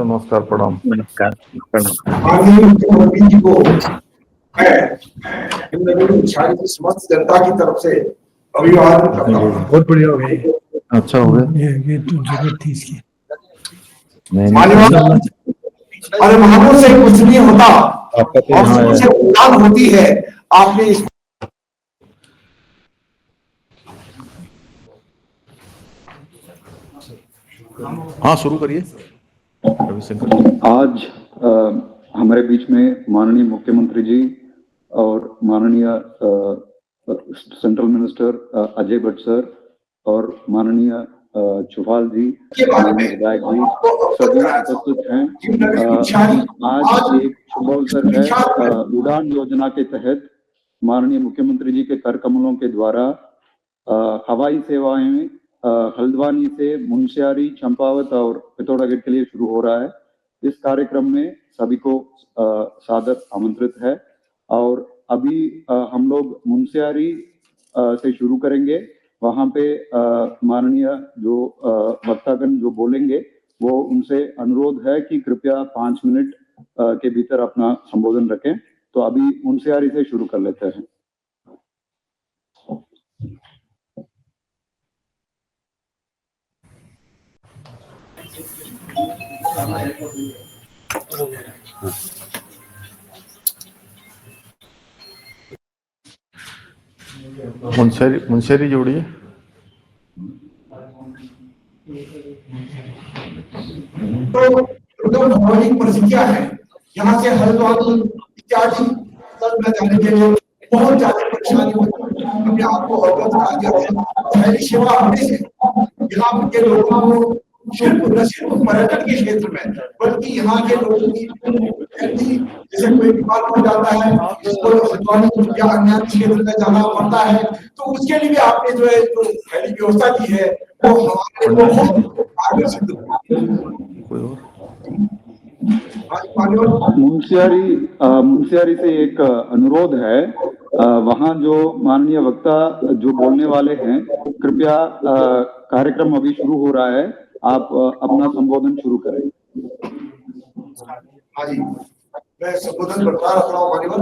नमस्कार, प्रणाम। नमस्कार, प्रणाम। माननीय मुख्यमंत्री जी को मैं समस्त जनता की तरफ से अभिवादन करता हूँ। बहुत बढ़िया हो गया। अच्छा हो गया। ये तो जरूरत थी इसकी। अरमानों से कुछ नहीं होता आपका और से उड़ान होती है। आपने इस हाँ शुरू करिए रविशंकर। आज हमारे बीच में माननीय मुख्यमंत्री जी और माननीय central minister Ajay Bhatt sir और माननीय चौहाल जी, माननीय विधायक जी सभी उपस्थित हैं। आज एक शुभ अवसर है। उड़ान योजना के तहत माननीय मुख्यमंत्री जी के कर कमलों के द्वारा हवाई सेवाएं हल्द्वानी से मुंशियारी, चंपावत और पिथौरागढ़ के लिए शुरू हो रहा है। इस कार्यक्रम में सभी को सादर आमंत्रित है और अभी हम लोग मुंशियारी से शुरू करेंगे। वहां पे माननीय जो वक्तागण जो बोलेंगे वो उनसे अनुरोध है कि कृपया 5 मिनट के भीतर अपना संबोधन रखें। तो अभी मुंशियारी से शुरू कर लेते हैं। मुंशियारी जोड़िए। तो भौगोलिक परिस्थितियां है, यहाँ से हल्द्वानी इत्यादि तक में जाने के लिए बहुत ज्यादा परेशानी होती है। हमने आपको अवगत करा दिया है। पहली सेवा होने से यहाँ के लोगों को न सिर्फ पर्यटन के क्षेत्र में बल्कि यहाँ के लोगों की जैसे कोई बीमार हो जाता है, इसको हल्द्वानी या अन्य क्षेत्र में जाना पड़ता है, तो उसके लिए भी आपने जो है जो पहली व्यवस्था की है वो हमारे को बहुत आकर्षित मुंशियारी से एक अनुरोध है। वहाँ जो माननीय वक्ता जो बोलने वाले हैं, कृपया कार्यक्रम अभी शुरू हो रहा है, आप अपना संबोधन शुरू करें। हाँ जी, मैं संबोधन बरकरार रख रहा हूँ। मान्यवर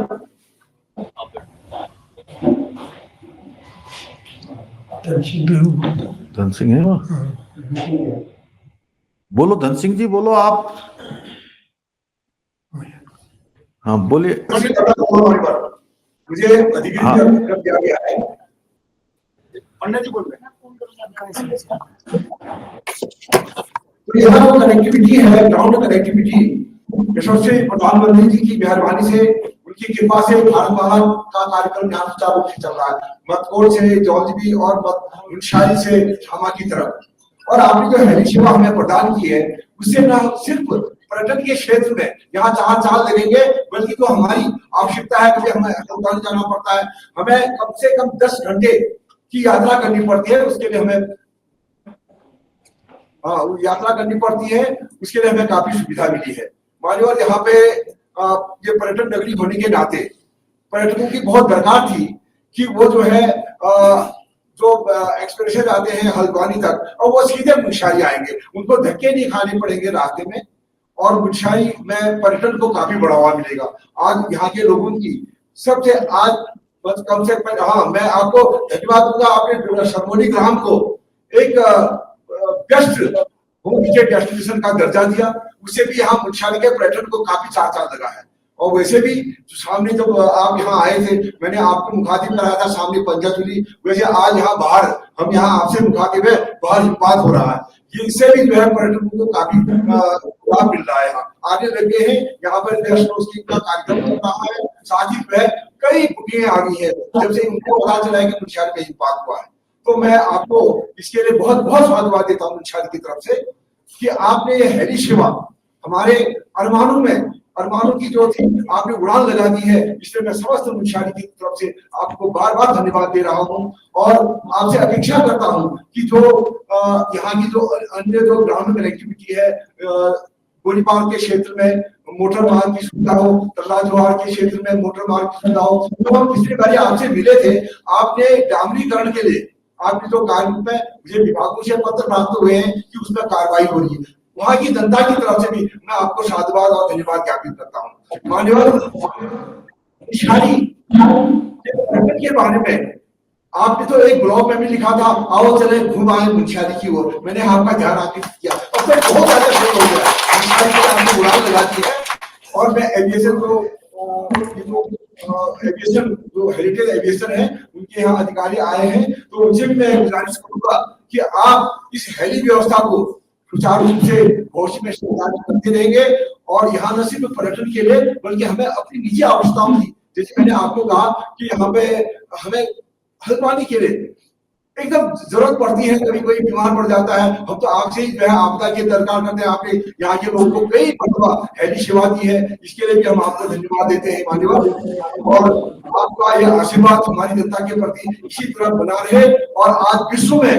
धन सिंह है वहाँ। बोलो धन सिंह जी, बोलो आप। हाँ बोलिए। मुझे अधिकृत दिया गया है। पंडित जी बोल रहे हैं। तो यहाँ जो कनेक्टिविटी है, ग्राउंड कनेक्टिविटी, यशस्वी प्रधानमंत्री जी की मेहरबानी से, उनकी कृपा से भारतमाला का कार्यक्रम यहाँ सुचारू रूप से चल रहा है। मतकोट से जौलजीबी और मुंशियारी से हमा की तरफ। और आपने जो हेली सेवा हमें प्रदान की है, उससे न सिर्फ पर्यटन के क्षेत्र में यहाँ 4 साल लगेंगे, बल्कि जो हमारी आवश्यकता है कि हमें हल्द्वानी जाना पड़ता है, हमें कम से कम 10 घंटे की यात्रा करनी पड़ती है। उसके लिए हमें यात्रा करनी पड़ती है, उसके लिए हमें काफी सुविधा मिली है। मान्यवर यहाँ पे ये पर्यटन नगरी होने के नाते पर्यटकों की बहुत दरकार थी कि वो जो है जो एक्सप्रेस से आते हैं हल्द्वानी तक और वो सीधे मुंशियारी आएंगे, उनको धक्के नहीं खाने पड़ेंगे रास्ते में और मुंशियारी में पर्यटन को काफी बढ़ावा मिलेगा। आज यहाँ के लोगों की सबसे आज बस कम से कम मैं आपको धन्यवाद दूंगा। आपने शर्मोली ग्राम को एक बेस्ट होम विजिट डेस्टिनेशन का दर्जा दिया, उससे भी यहाँ मुंशियारी के पर्यटन को काफी चार लगा है। और वैसे भी सामने जब आप यहाँ आए थे, मैंने आपको मुखातिब कराया था सामने पंजाचुली, वैसे आज यहाँ बाहर हम यहाँ आपसे मुखातिब है, बाहर हिमपात हो रहा है। ये इससे भी जो है पर्यटकों को काफी लाभ मिल रहा है। आगे लगे हैं यहाँ पर का कार्यक्रम चल रहा है, साथ ही जो है कई बुकिंग आ गई है जब से उनको पता चला है कि मुंशियारी में हिमपात हुआ है। तो मैं आपको इसके लिए बहुत बहुत साधुवाद देता हूँ मुंशियारी की तरफ से कि आपने ये हेली सेवा हमारे अरमानों की जो थी आपने उड़ान लगा दी है, इसलिए मैं समस्त मुंशियारी की तरफ से आपको बार बार धन्यवाद दे रहा हूँ और आपसे अपेक्षा करता हूँ कि जो यहाँ की जो अन्य जो ग्रामीण कनेक्टिविटी है, गोलीबार के क्षेत्र में मोटर मार्ग की सुविधा हो, तल्लाजवार के क्षेत्र में मोटर मार्ग की सुविधा हो। तो हम पिछली बार आपसे मिले थे, आपने डामरीकरण के लिए आपने जो कार्य में मुझे विभागों से पत्र प्राप्त हुए हैं कि उसमें कार्रवाई हो रही है। वहां की जनता की तरफ से भी मैं आपको साधुवाद और धन्यवाद ज्ञापित करता हूँ। मान्यवर के बारे में आपने तो एक ब्लॉग में भी लिखा था, आओ चले घूम आए मुंशियारी की ओर, मैंने आपका ध्यान आकर्षित किया और मैं बहुत ज्यादा खुश हो गया। आपने उड़ान लगा दी है और मैं एविएशन को एविएशन जो हेरिटेज एविएशन है उनके यहाँ अधिकारी आए हैं, तो उनसे भी मैं गुजारिश करूंगा कि आप इस हेली व्यवस्था को सुचारू रूप से भविष्य में संचालित करते रहेंगे और यहाँ न सिर्फ पर्यटन के लिए बल्कि हमें अपनी निजी आवश्यकताओं की, जैसे मैंने आपको कहा कि हमें हल्द्वानी के लिए एकदम जरूरत पड़ती है, कभी कोई बीमार पड़ जाता है, हम तो आपसे ही जो है आपदा के दरकार करते हैं। आपने यहाँ के लोगों को कई मरतबा हेली सेवा दी है, इसके लिए भी हम आपको धन्यवाद देते हैं मान्यवर। और आपका यह आशीर्वाद हमारी जनता के प्रति इसी तरह बना रहे और आज विश्व में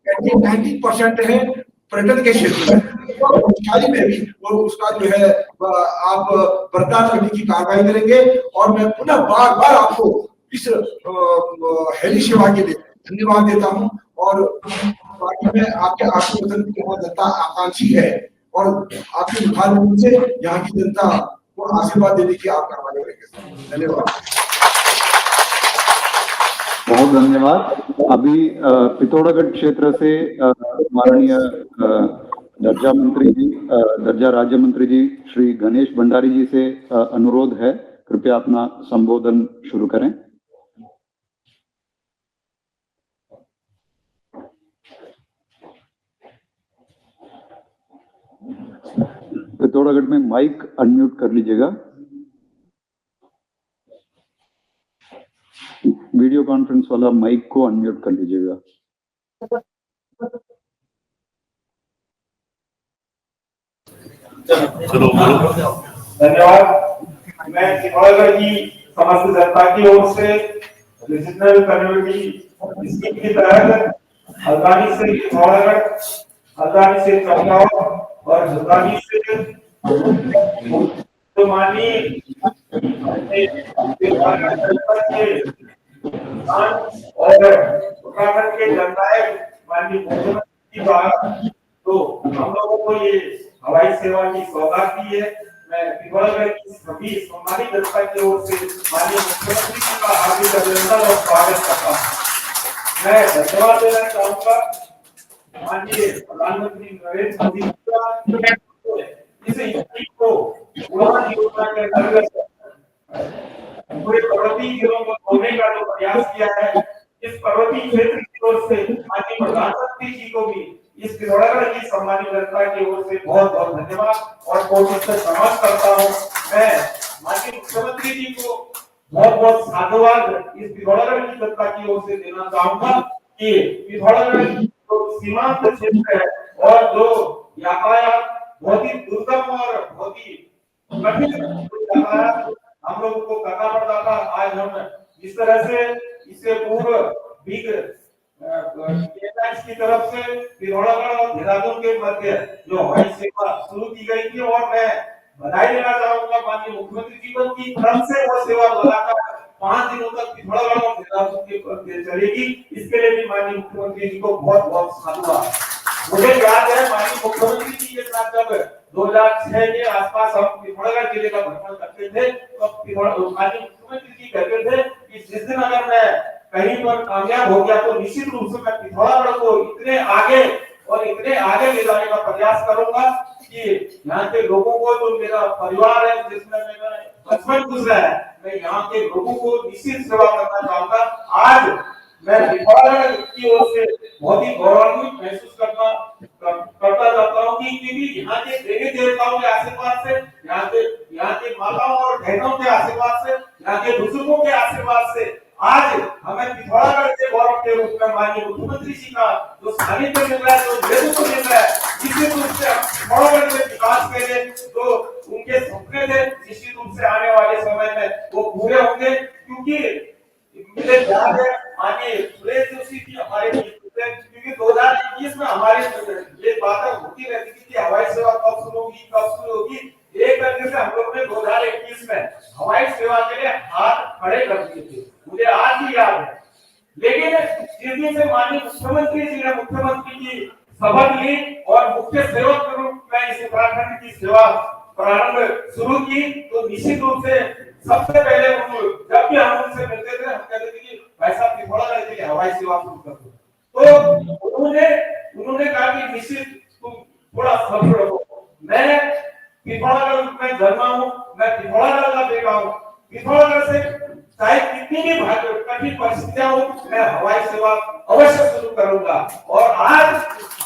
90% है पर्यटन के क्षेत्र में में भी वो उसका जो है आप बर्दाश्त करने की कार्रवाई करेंगे और मैं पुनः बार बार आपको इस हेली सेवा के लिए धन्यवाद देता हूं और बाकी मैं आपके आशीर्वाद की जनता आकांक्षी है और आपके मुखारबिन से यहाँ की जनता को आशीर्वाद देने की आप कार्रवाई करेंगे। धन्यवाद, बहुत धन्यवाद। अभी पिथौरागढ़ क्षेत्र से माननीय दर्जा राज्य मंत्री जी श्री गणेश भंडारी जी से अनुरोध है, कृपया अपना संबोधन शुरू करें। पिथौरागढ़ में माइक अनम्यूट कर लीजिएगा, वीडियो कॉन्फ्रेंस वाला माइक को अनम्यूट कर लीजिएगा। धन्यवाद। मैं पिथौरागढ़ की समस्त जनता की ओर से रीजनल कम्युनिटी स्कीम के तहत हल्द्वानी से पिथौरागढ़, हल्द्वानी से चौगांव और हल्द्वानी से तो माननीय और उत्तराखंड के जननायक माननीय मुख्यमंत्री द्वारा तो हम लोगों को ये हवाई सेवा की सौगात दी है। मैं पिथौरागढ़ की सभी सम्मानित जनता की ओर से माननीय मुख्यमंत्री जी का हार्दिक अभिनंदन और स्वागत करता हूँ। मैं धन्यवाद देना चाहूंगा माननीय प्रधानमंत्री नरेंद्र मोदी जी का इस स्कीम को उड़ान योजना के अंतर्गत पूरे पर्वतीय जिलों को खोलने का जो प्रयास किया है, इस पर्वतीय क्षेत्र की ओर से माननीय प्रधानमंत्री जी को भी इस पिथौरागढ़ की सम्मानित जनता की ओर से बहुत बहुत धन्यवाद और कोटि से नमस्कार करता हूँ। मैं माननीय मुख्यमंत्री जी को बहुत बहुत साधुवाद इस पिथौरागढ़ की जनता की ओर से देना चाहूंगा कि पिथौरागढ़ जो सीमांत क्षेत्र है और जो यातायात बहुत ही दुर्गम और बहुत ही कठिन यातायात हम लोगों को करना पड़ता था, आज हम इस तरह से इससे पूर्व बिग की तरफ से पिथौरागढ़ और देहरादून के मध्य जो हवाई सेवा शुरू की गई थी और मैं बधाई देना चाहूंगा माननीय मुख्यमंत्री जी को कि कल से वो सेवा लगातार 5 दिनों तक पिथौरागढ़ और देहरादून के चलेगी। इसके लिए भी माननीय मुख्यमंत्री जी को बहुत बहुत साधुवाद। मुझे याद है माननीय मुख्यमंत्री जी के साथ जब 2006 के आसपास हम पिथौरागढ़ जिले का भ्रमण करते थे तो माननीय मुख्यमंत्री जी कहते थे कि जिस दिन अगर मैं कहीं पर कामयाब हो गया तो निश्चित रूप से मैं पिथौरागढ़ को इतने आगे ले जाने का प्रयास करूंगा कि यहाँ के लोगों को जो मेरा परिवार है जिसमें मेरा बचपन गुजरा है, मैं यहाँ के लोगों को निश्चित सेवा करना चाहूंगा। आज मैं पिथौरागढ़ की ओर से बहुत ही गौरवान्वित महसूस करता जाता हूँ क्योंकि यहाँ के देवी देवताओं के आशीर्वाद से, यहाँ के माताओं और बहनों के आशीर्वाद से, यहाँ के बुजुर्गों के आशीर्वाद से आज हमें पिथौरागढ़ के गौरव के रूप में माननीय मुख्यमंत्री जी का जो सानिध्य मिल रहा है, जो नेतृत्व मिल रहा है, निश्चित रूप से पिथौरागढ़ के विकास के लिए जो उनके सपने थे निश्चित रूप से आने वाले समय में वो पूरे होंगे। क्योंकि मुझे याद है माननीय सुरेश जोशी जी हमारे क्योंकि 2021 में हमारे ये बातें होती रहती थी कि हवाई सेवा कब शुरू होगी, एक तरीके से हम लोग ने 2021 में हवाई सेवा के लिए हाथ खड़े कर दिए थे, मुझे आज भी याद है। लेकिन जिस दिन से माननीय मुख्यमंत्री जी ने मुख्यमंत्री की शपथ ली और मुख्य सेवक के रूप में इस उत्तराखंड की सेवा प्रारंभ शुरू की, तो निश्चित रूप से सबसे पहले जब भी हम उनसे मिलते थे हम कहते थे कि भाई साहब पिथौरा गढ़ के लिए हवाई सेवा शुरू कर दो। तो उन्होंने कहा कि निश्चित तुम थोड़ा सब्र रखो, मैं पिथौरागढ़ में जन्मा हूँ, मैं पिथौरागढ़ का बेटा हूँ, पिथौरागढ़ से चाहे कितनी भी कठिन परिस्थितियां हो मैं हवाई सेवा अवश्य शुरू करूंगा। और आज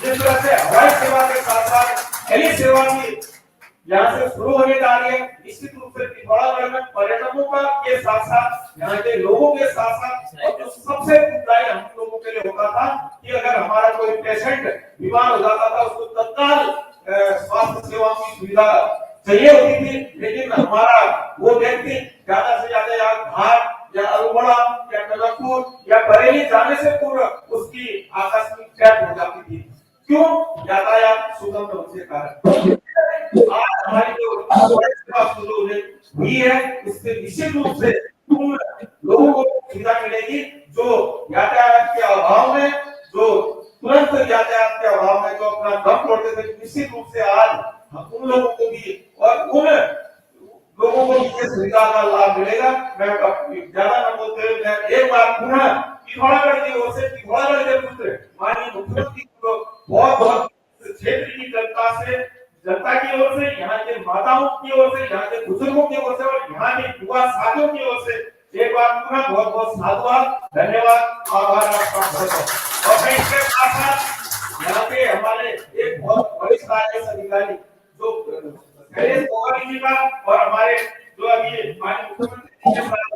जिस तरह से हवाई सेवा के साथ साथ हेली सेवा भी यहाँ से शुरू होने जा रही है, निश्चित रूप से पिथौरागढ़ में पर्यटकों का के साथ साथ यहाँ के लोगों के साथ साथ और जो सबसे दुखदायी हम लोगों के लिए होता था कि अगर हमारा कोई पेशेंट बीमार हो जाता था उसको तत्काल स्वास्थ्य सेवा की सुविधा चाहिए होती थी, लेकिन हमारा वो व्यक्ति ज्यादा से ज्यादा या घाट या अरुमड़ा या कनकपुर या बरेली जाने से पूर्व उसकी आकस्मिक डेथ हो जाती थी। क्यों? यातायात सुगम होने के कारण। आज हमारी जो सेवा शुरू हुई है उससे निश्चित रूप से उन लोगों को सुविधा मिलेगी जो यातायात के अभाव में, जो तुरंत यातायात के अभाव में जो अपना दम तोड़ते थे, निश्चित रूप से आज उन लोगों को भी और उन लोगों को भी सुविधा का लाभ मिलेगा। मैं ज्यादा न बोलते हुए मैं एक बार पुनः पिथौरागढ़ की ओर से, पिथौरागढ़ के पुत्र माननीय मुख्यमंत्री को बहुत बहुत क्षेत्र की जनता की ओर से, यहाँ के माताओं की ओर से, यहाँ के बुजुर्गों की ओर से और यहाँ के युवा साथियों की ओर से एक बार पुनः बहुत बहुत साधुवाद, धन्यवाद, आभार आपका। और मैं इसके साथ साथ यहाँ पे हमारे एक बहुत वरिष्ठ IAS अधिकारी जो शैलेश गोगारी जी का और हमारे जो अभी माननीय मुख्यमंत्री के साथ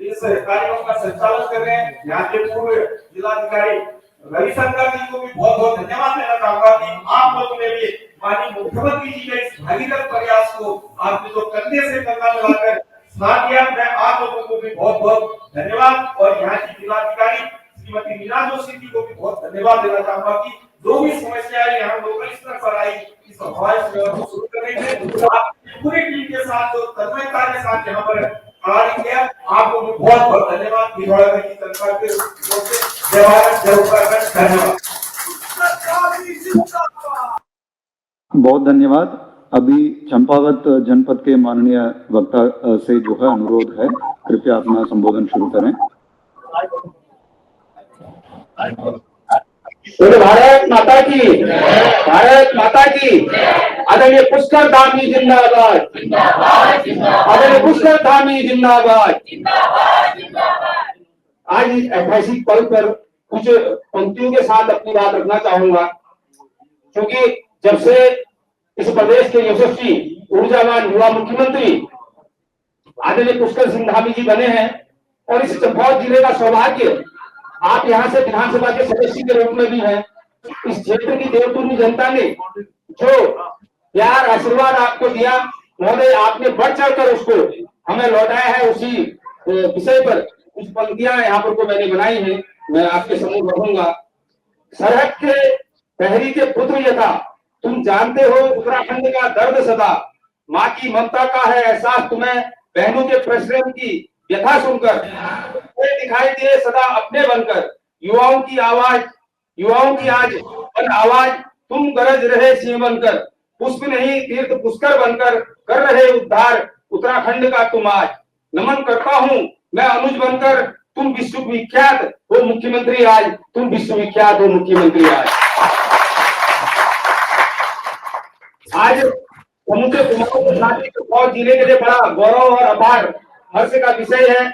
इस कार्यक्रम का संचालन कर रहे हैं यहाँ के पूर्व जिलाधिकारी रविशंकर जी को भी बहुत बहुत धन्यवाद देना चाहूंगा कि आप लोगों ने भी माननीय मुख्यमंत्री जी के इस भगीरथ प्रयास को आपने जो कंधे से कंधा मिलाकर साथ दिया, मैं आप लोगों को भी बहुत बहुत धन्यवाद और यहाँ की जिलाधिकारी श्रीमती मीना जोशी जी को भी बहुत धन्यवाद देना चाहूंगा कि जो भी समस्याएं यहाँ लोकल स्तर पर आई इस हवाई सेवा को शुरू करने के आपकी पूरी टीम के साथ जो तन्मयता के साथ यहाँ पर कार्य किया, आपको भी बहुत बहुत धन्यवाद। पिथौरागढ़ की जनता के ओर से जय भारत, जय उत्तराखंड, धन्यवाद। बहुत धन्यवाद। अभी चंपावत जनपद के माननीय वक्ता से जो है अनुरोध है, कृपया अपना संबोधन शुरू करें। भारत माता की, भारत माता की। आदरणीय पुष्कर धाम जी जिंदाबाद, आदरणीय पुष्कर धाम जी जिंदाबाद। आज ऐतिहासिक पल पर कुछ पंक्तियों के साथ अपनी बात रखना चाहूंगा, क्योंकि जब से इस प्रदेश के यशस्वी ऊर्जावान युवा मुख्यमंत्री आदरणीय पुष्कर सिंह धामी जी बने हैं और इस चंपावत जिले का सौभाग्य आप यहाँ से विधानसभा के सदस्य के रूप में भी हैं। इस क्षेत्र की देवतुल्य जनता ने जो प्यार आशीर्वाद आपको दिया, महोदय आपने बढ़ चढ़कर उसको हमें लौटाया है। उसी विषय पर कुछ पंक्तियां यहाँ पर को मैंने बनाई हैं, मैं आपके सम्मुख रखूंगा। सरहद के प्रहरी के पुत्र यथा तुम जानते हो उत्तराखंड का दर्द सदा, माँ की ममता का है एहसास तुम्हें बहनों के परिश्रम की व्यथा सुनकर, दिखाई दिए सदा अपने बनकर, युवाओं की आवाज, युवाओं की आज बन आवाज, तुम गरज रहे सिंह बनकर, पुष्प नहीं तीर्थ पुष्कर बनकर कर रहे उद्धार उत्तराखंड का तुम आज। नमन करता हूँ मैं अनुज बनकर, तुम विश्वविख्यात हो मुख्यमंत्री आज, तुम विश्वविख्यात हो मुख्यमंत्री आज। आज समूचे कुमाऊं जिले के लिए बड़ा गौरव और अपार हर्ष का विषय है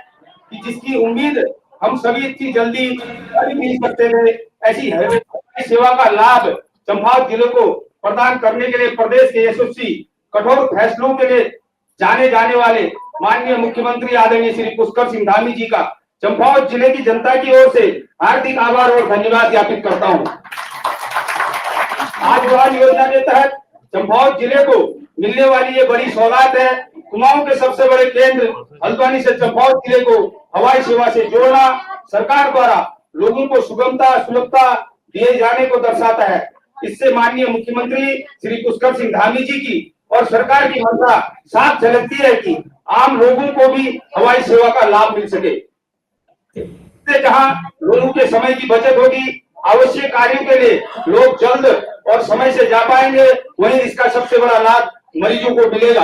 कि जिसकी उम्मीद हम सभी इतनी जल्दी कर नहीं सकते थे, ऐसी सेवा का लाभ चंपावत जिले को प्रदान करने के लिए प्रदेश के यशस्वी कठोर फैसलों के लिए जाने जाने वाले माननीय मुख्यमंत्री आदरणीय श्री पुष्कर सिंह धामी जी का चंपावत जिले की जनता की ओर से हार्दिक आभार और धन्यवाद ज्ञापित करता हूँ। आज उड़ान योजना के तहत चंपावत जिले को मिलने वाली ये बड़ी सौगात है। कुमाऊं के सबसे बड़े केंद्र हल्द्वानी से चंपावत जिले को हवाई सेवा से जोड़ना सरकार द्वारा लोगों को सुगमता सुलभता दिए जाने को दर्शाता है। इससे माननीय मुख्यमंत्री श्री पुष्कर सिंह धामी जी की और सरकार की मंशा साफ झलकती है कि आम लोगों को भी हवाई सेवा का लाभ मिल सके। इससे जहां लोगों के समय की बचत होगी, आवश्यक कार्यों के लिए लोग जल्द और समय से जा पाएंगे, वहीं इसका सबसे बड़ा लाभ मरीजों को मिलेगा।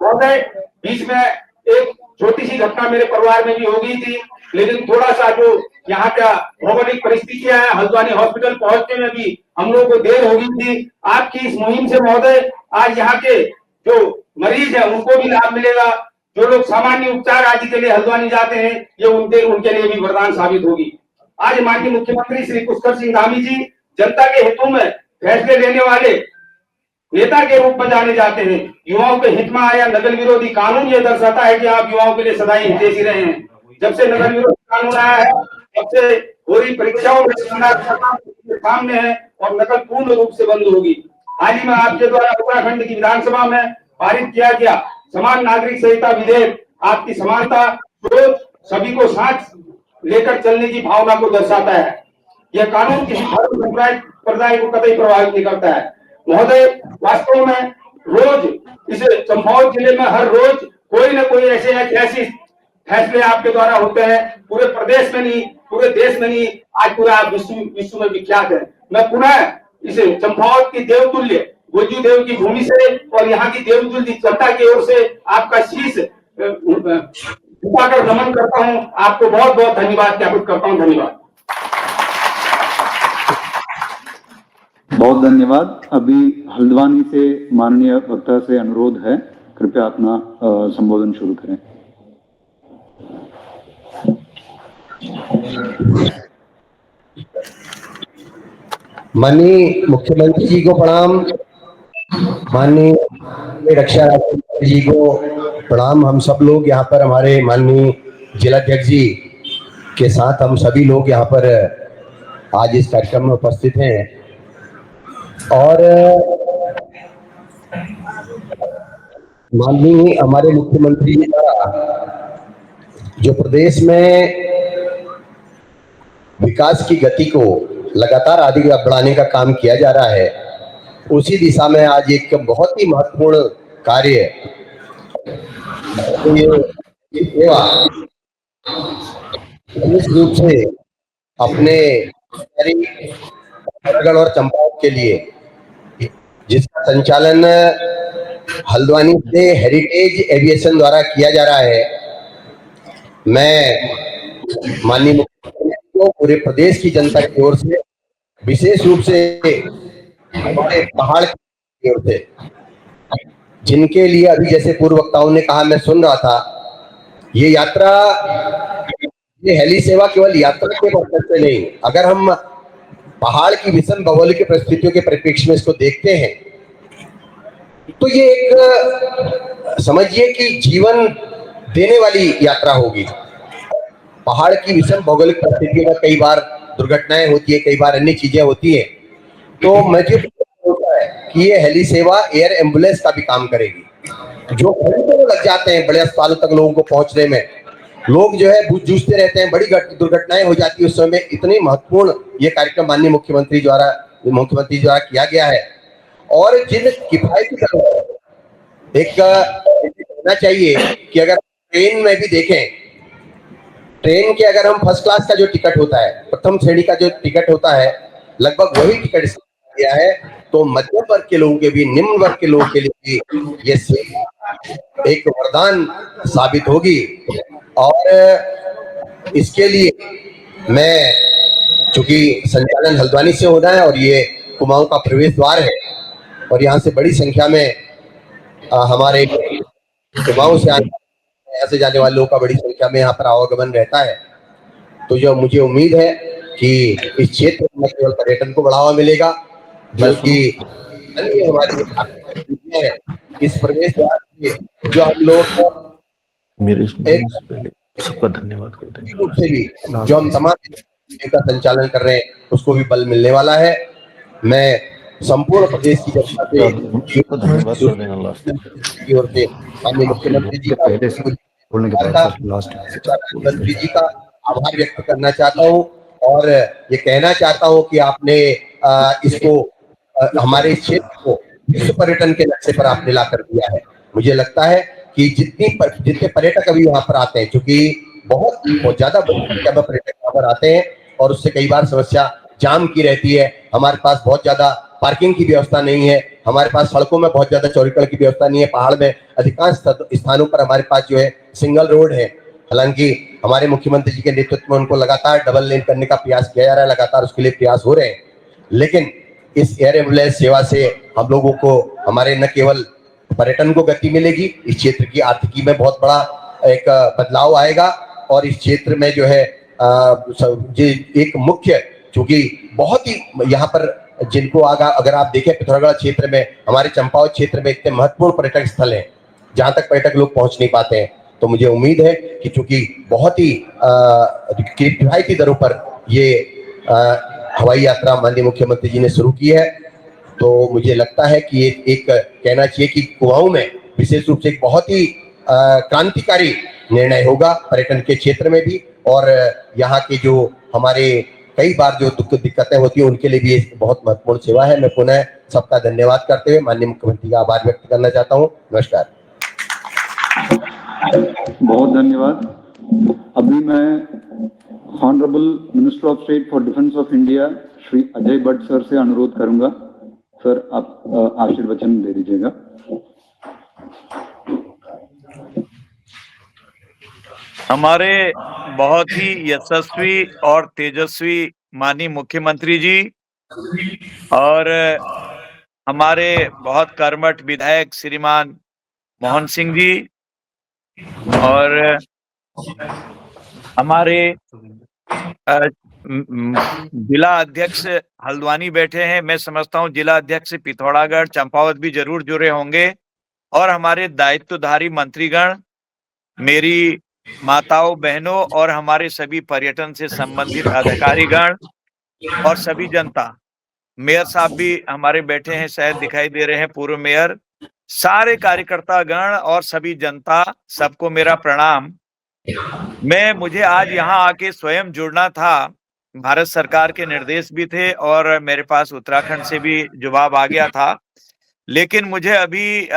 महोदय, बीच में एक छोटी सी घटना मेरे परिवार में भी हो गई थी, लेकिन थोड़ा सा जो यहाँ का भौगोलिक परिस्थितियां है, हल्द्वानी हॉस्पिटल पहुंचने में भी हम लोगों को देर हो गई थी। आपकी इस मुहिम से महोदय आज यहाँ के जो मरीज है उनको भी लाभ मिलेगा। जो लोग सामान्य उपचार आदि के लिए हल्द्वानी जाते हैं, ये उनके लिए भी वरदान साबित होगी। आज माननीय मुख्यमंत्री श्री पुष्कर सिंह धामी जी जनता के हितों में फैसले लेने वाले नेता के रूप में जाने जाते हैं। युवाओं के हित में आया नकल विरोधी कानून ये दर्शाता है कि आप युवाओं के लिए सदा ही हितैषी रहे हैं। जब से नकल विरोधी कानून आया है, तब से हो रही परीक्षाओं में सामने है और नकल पूर्ण रूप से बंद होगी। हाल ही में आपके द्वारा उत्तराखंड की विधानसभा में पारित किया गया समान नागरिक संहिता विधेयक आपकी समानता, सोच, सभी को साथ लेकर चलने की भावना को दर्शाता है। यह कानून किसी धर्म संप्रदाय को कतई प्रभावित नहीं करता है। महोदय, वास्तव में रोज इस चंपावत जिले में हर रोज कोई न कोई ऐसे फैसले आपके द्वारा होते हैं। पूरे प्रदेश में नहीं, पूरे देश में नहीं, आज पूरा विश्व में विख्यात है। मैं पुनः इसे चंपावत की देवतुल्य गोजू देव की भूमि से और यहाँ की देवतुल्य जनता की ओर से आपका शीश झुकाकर नमन करता हूँ। आपको बहुत बहुत धन्यवाद ज्ञापित करता हूँ। धन्यवाद, बहुत धन्यवाद। अभी हल्द्वानी से माननीय वक्ता से अनुरोध है, कृपया अपना संबोधन शुरू करें। माननीय मुख्यमंत्री जी को प्रणाम, माननीय रक्षा राज्य मंत्री जी को प्रणाम। हम सब लोग यहाँ पर हमारे माननीय जिलाध्यक्ष जी के साथ हम सभी लोग यहाँ पर आज इस कार्यक्रम में उपस्थित हैं और माननीय हमारे मुख्यमंत्री जी द्वारा जो प्रदेश में विकास की गति को लगातार आगे बढ़ाने का काम किया जा रहा है, उसी दिशा में आज एक बहुत ही महत्वपूर्ण कार्य सेवा निश्चित रूप से अपने गढ़ और चंपावत के लिए, जिसका संचालन हल्द्वानी से हेरिटेज एविएशन द्वारा किया जा रहा है। मैं माननीय मुख्यमंत्री को पूरे प्रदेश की जनता की ओर से, विशेष रूप से हमारे पहाड़ की ओर से, जिनके लिए अभी जैसे पूर्व वक्ताओं ने कहा, मैं सुन रहा था, ये यात्रा, ये हेली सेवा केवल यात्रा के मकसद से नहीं, अगर हम पहाड़ की विषम भौगोलिक परिस्थितियों के परिप्रेक्ष्य में इसको देखते हैं तो ये एक समझिए कि जीवन देने वाली यात्रा होगी। पहाड़ की विषम भौगोलिक परिस्थितियों में कई बार दुर्घटनाएं होती है, कई बार अन्य चीजें होती है, तो मुझे होता है कि ये हेली सेवा एयर एम्बुलेंस का भी काम करेगी। जो घंटों लग जाते हैं बड़े अस्पतालों तक लोगों को पहुंचने में, लोग जो है जूझते रहते हैं, बड़ी दुर्घटनाएं हो जाती है, उस समय इतनी महत्वपूर्ण ये कार्यक्रम माननीय मुख्यमंत्री द्वारा किया गया है। और जिन किफायती एक कहना चाहिए कि अगर ट्रेन में भी देखें, ट्रेन के अगर हम फर्स्ट क्लास का जो टिकट होता है, प्रथम श्रेणी का जो टिकट होता है, लगभग वही टिकट दिया है, तो मध्यम वर्ग के लोगों के भी, निम्न वर्ग के लोगों के लिए भी ये सेवा एक वरदान साबित होगी। और इसके लिए मैं, चूंकि संचालन हल्द्वानी से होना है और ये कुमाऊं का प्रवेश द्वार है और यहाँ से बड़ी संख्या में हमारे कुमाऊं से यहाँ से जाने वाले लोगों का बड़ी संख्या में यहाँ पर आवागमन रहता है, तो जो मुझे उम्मीद है कि इस क्षेत्र में केवल पर्यटन को बढ़ावा मिलेगा, बल्कि अन्य हमारी इस प्रदेश जो हम लोग मेरे सबका धन्यवाद करते हैं, रूप से भी जो हम तमाम का संचालन कर रहे हैं उसको भी बल मिलने वाला है। मैं संपूर्ण प्रदेश की जनता से धन्यवाद कर देना की ओर से माननीय मुख्यमंत्री जी मंत्री जी का आभार व्यक्त करना चाहता हूँ और ये कहना चाहता हूँ कि आपने इसको हमारे क्षेत्र को विश्व पर्यटन के नक्शे पर आपने ला कर दिया है। मुझे लगता है कि जितने पर्यटक अभी यहाँ पर आते हैं, क्योंकि बहुत ज्यादा बड़ी संख्या में पर्यटक यहाँ पर आते हैं और उससे कई बार समस्या जाम की रहती है, हमारे पास बहुत ज्यादा पार्किंग की व्यवस्था नहीं है, हमारे पास सड़कों में बहुत ज्यादा चौड़ीकरण की व्यवस्था नहीं है, पहाड़ में अधिकांश स्थानों पर हमारे पास जो है सिंगल रोड है। हालांकि हमारे मुख्यमंत्री जी के नेतृत्व में उनको लगातार डबल लेन करने का प्रयास किया जा रहा है, लगातार उसके लिए प्रयास हो रहे हैं। लेकिन इस एयर एम्बुलेंस सेवा से हम लोगों को हमारे न केवल पर्यटन को गति मिलेगी, इस क्षेत्र की आर्थिकी में बहुत बड़ा एक बदलाव आएगा और इस क्षेत्र में जो है एक मुख्य, चूंकि बहुत ही यहाँ पर जिनको अगर आप देखें पिथौरागढ़ क्षेत्र में, हमारे चंपावत क्षेत्र में इतने महत्वपूर्ण पर्यटक स्थल हैं जहां तक पर्यटक लोग पहुंच नहीं पाते हैं। तो मुझे उम्मीद है कि चूंकि बहुत ही किफायती दरों पर ये हवाई यात्रा माननीय मुख्यमंत्री जी ने शुरू की है, तो मुझे लगता है कि एक कहना चाहिए कि कुआओं में विशेष रूप से एक बहुत ही क्रांतिकारी निर्णय होगा पर्यटन के क्षेत्र में भी, और यहाँ के जो हमारे कई बार जो दिक्कतें होती है उनके लिए भी ये बहुत महत्वपूर्ण सेवा है। मैं पुनः सबका धन्यवाद करते हुए माननीय मुख्यमंत्री का आभार व्यक्त करना चाहता हूँ। नमस्कार। बहुत धन्यवाद। अभी मैं honourable minister of state for defence of India Shri Ajay Bhatt sir से अनुरोध करूंगा। सर, आप आशीर्वचन दे दीजिएगा। हमारे बहुत ही यशस्वी और तेजस्वी माननीय मुख्यमंत्री जी और हमारे बहुत कर्मठ विधायक श्रीमान मोहन सिंह जी और हमारे जिला अध्यक्ष हल्द्वानी बैठे हैं, मैं समझता हूं जिला अध्यक्ष पिथौरागढ़ चंपावत भी जरूर जुड़े होंगे, और हमारे दायित्वधारी मंत्रीगण, मेरी माताओं बहनों और हमारे सभी पर्यटन से संबंधित अधिकारीगण और सभी जनता, मेयर साहब भी हमारे बैठे हैं, शायद दिखाई दे रहे हैं, पूर्व मेयर, सारे कार्यकर्ता गण और सभी जनता, सबको मेरा प्रणाम। मुझे आज यहाँ आके स्वयं जुड़ना था, भारत सरकार के निर्देश भी थे और मेरे पास उत्तराखंड से भी जवाब आ गया था, लेकिन मुझे अभी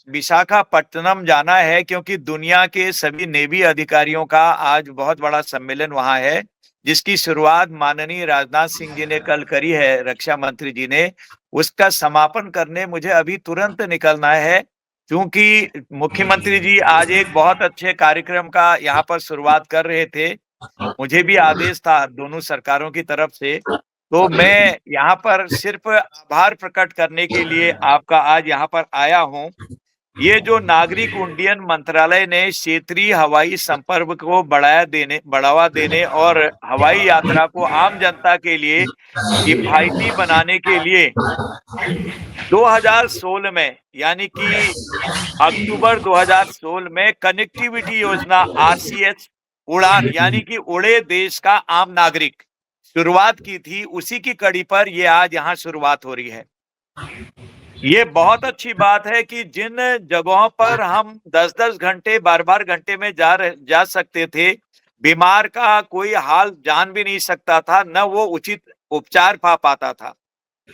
विशाखापट्टनम जाना है क्योंकि दुनिया के सभी नेवी अधिकारियों का आज बहुत बड़ा सम्मेलन वहां है, जिसकी शुरुआत माननीय राजनाथ सिंह जी ने कल करी है, रक्षा मंत्री जी ने। उसका समापन करने मुझे अभी तुरंत निकलना है, क्योंकि मुख्यमंत्री जी आज एक बहुत अच्छे कार्यक्रम का यहाँ पर शुरुआत कर रहे थे। मुझे भी आदेश था दोनों सरकारों की तरफ से, तो मैं यहाँ पर सिर्फ आभार प्रकट करने के लिए आपका आज यहाँ पर आया हूँ। ये जो नागरिक उड्डयन मंत्रालय ने क्षेत्रीय हवाई संपर्क को बढ़ावा देने और हवाई यात्रा को आम जनता के लिए किफायती बनाने के लिए 2016 में, यानी कि अक्टूबर 2016 में कनेक्टिविटी योजना RCS उड़ान, यानी कि उड़े देश का आम नागरिक, शुरुआत की थी। उसी की कड़ी पर ये आज यहाँ शुरुआत हो रही है। ये बहुत अच्छी बात है कि जिन जगहों पर हम 10-10 घंटे 12-12 घंटे में जा सकते थे, बीमार का कोई हाल जान भी नहीं सकता था, न वो उचित उपचार पा पाता था,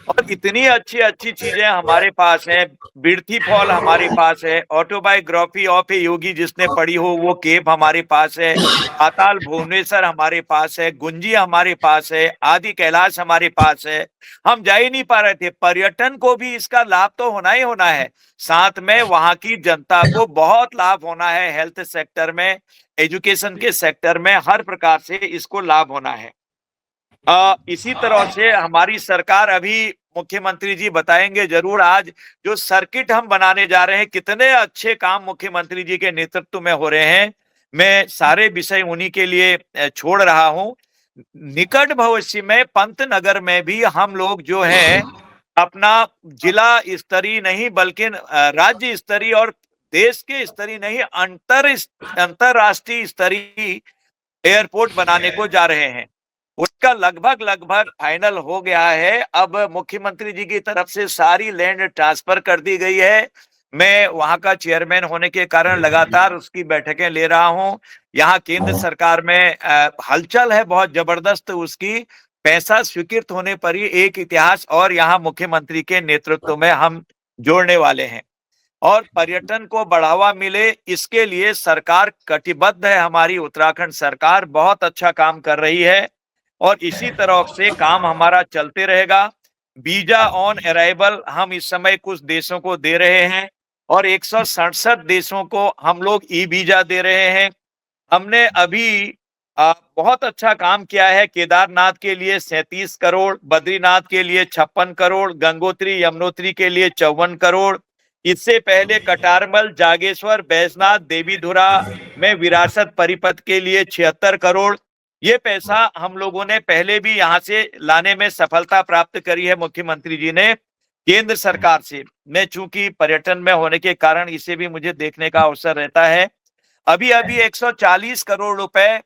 और इतनी अच्छी अच्छी चीजें हमारे पास हैं। बिरथी फॉल हमारे पास है, ऑटोबायोग्राफी ऑफ ए योगी जिसने पढ़ी हो वो केप हमारे पास है, पाताल भुवनेश्वर हमारे पास है, गुंजी हमारे पास है, आदि कैलाश हमारे पास है। हम जा ही नहीं पा रहे थे। पर्यटन को भी इसका लाभ तो होना ही होना है, साथ में वहां की जनता को बहुत लाभ होना है। हेल्थ सेक्टर में, एजुकेशन के सेक्टर में, हर प्रकार से इसको लाभ होना है। इसी तरह से हमारी सरकार, अभी मुख्यमंत्री जी बताएंगे जरूर, आज जो सर्किट हम बनाने जा रहे हैं, कितने अच्छे काम मुख्यमंत्री जी के नेतृत्व में हो रहे हैं। मैं सारे विषय उन्हीं के लिए छोड़ रहा हूं। निकट भविष्य में पंतनगर में भी हम लोग जो है अपना जिला स्तरीय नहीं बल्कि राज्य स्तरीय और देश के स्तरीय नहीं, अंतरराष्ट्रीय स्तरीय एयरपोर्ट बनाने को जा रहे हैं। उसका लगभग फाइनल हो गया है। अब मुख्यमंत्री जी की तरफ से सारी लैंड ट्रांसफर कर दी गई है। मैं वहां का चेयरमैन होने के कारण लगातार उसकी बैठकें ले रहा हूं। यहाँ केंद्र सरकार में हलचल है बहुत जबरदस्त उसकी। पैसा स्वीकृत होने पर ही एक इतिहास और यहाँ मुख्यमंत्री के नेतृत्व में हम जोड़ने वाले हैं, और पर्यटन को बढ़ावा मिले इसके लिए सरकार कटिबद्ध है। हमारी उत्तराखंड सरकार बहुत अच्छा काम कर रही है और इसी तरह से काम हमारा चलते रहेगा। वीजा ऑन अराइवल हम इस समय कुछ देशों को दे रहे हैं और 167 देशों को हम लोग ई वीजा दे रहे हैं। हमने अभी बहुत अच्छा काम किया है। केदारनाथ के लिए 37 करोड़, बद्रीनाथ के लिए 56 करोड़, गंगोत्री यमुनोत्री के लिए 54 करोड़। इससे पहले कटारमल, जागेश्वर, बैजनाथ, देवीधुरा में विरासत परिपथ के लिए 76 करोड़। ये पैसा हम लोगों ने पहले भी यहां से लाने में सफलता प्राप्त करी है। मुख्यमंत्री जी ने केंद्र सरकार से, मैं चूंकि पर्यटन में होने के कारण इसे भी मुझे देखने का अवसर रहता है। अभी 140 करोड़ रुपए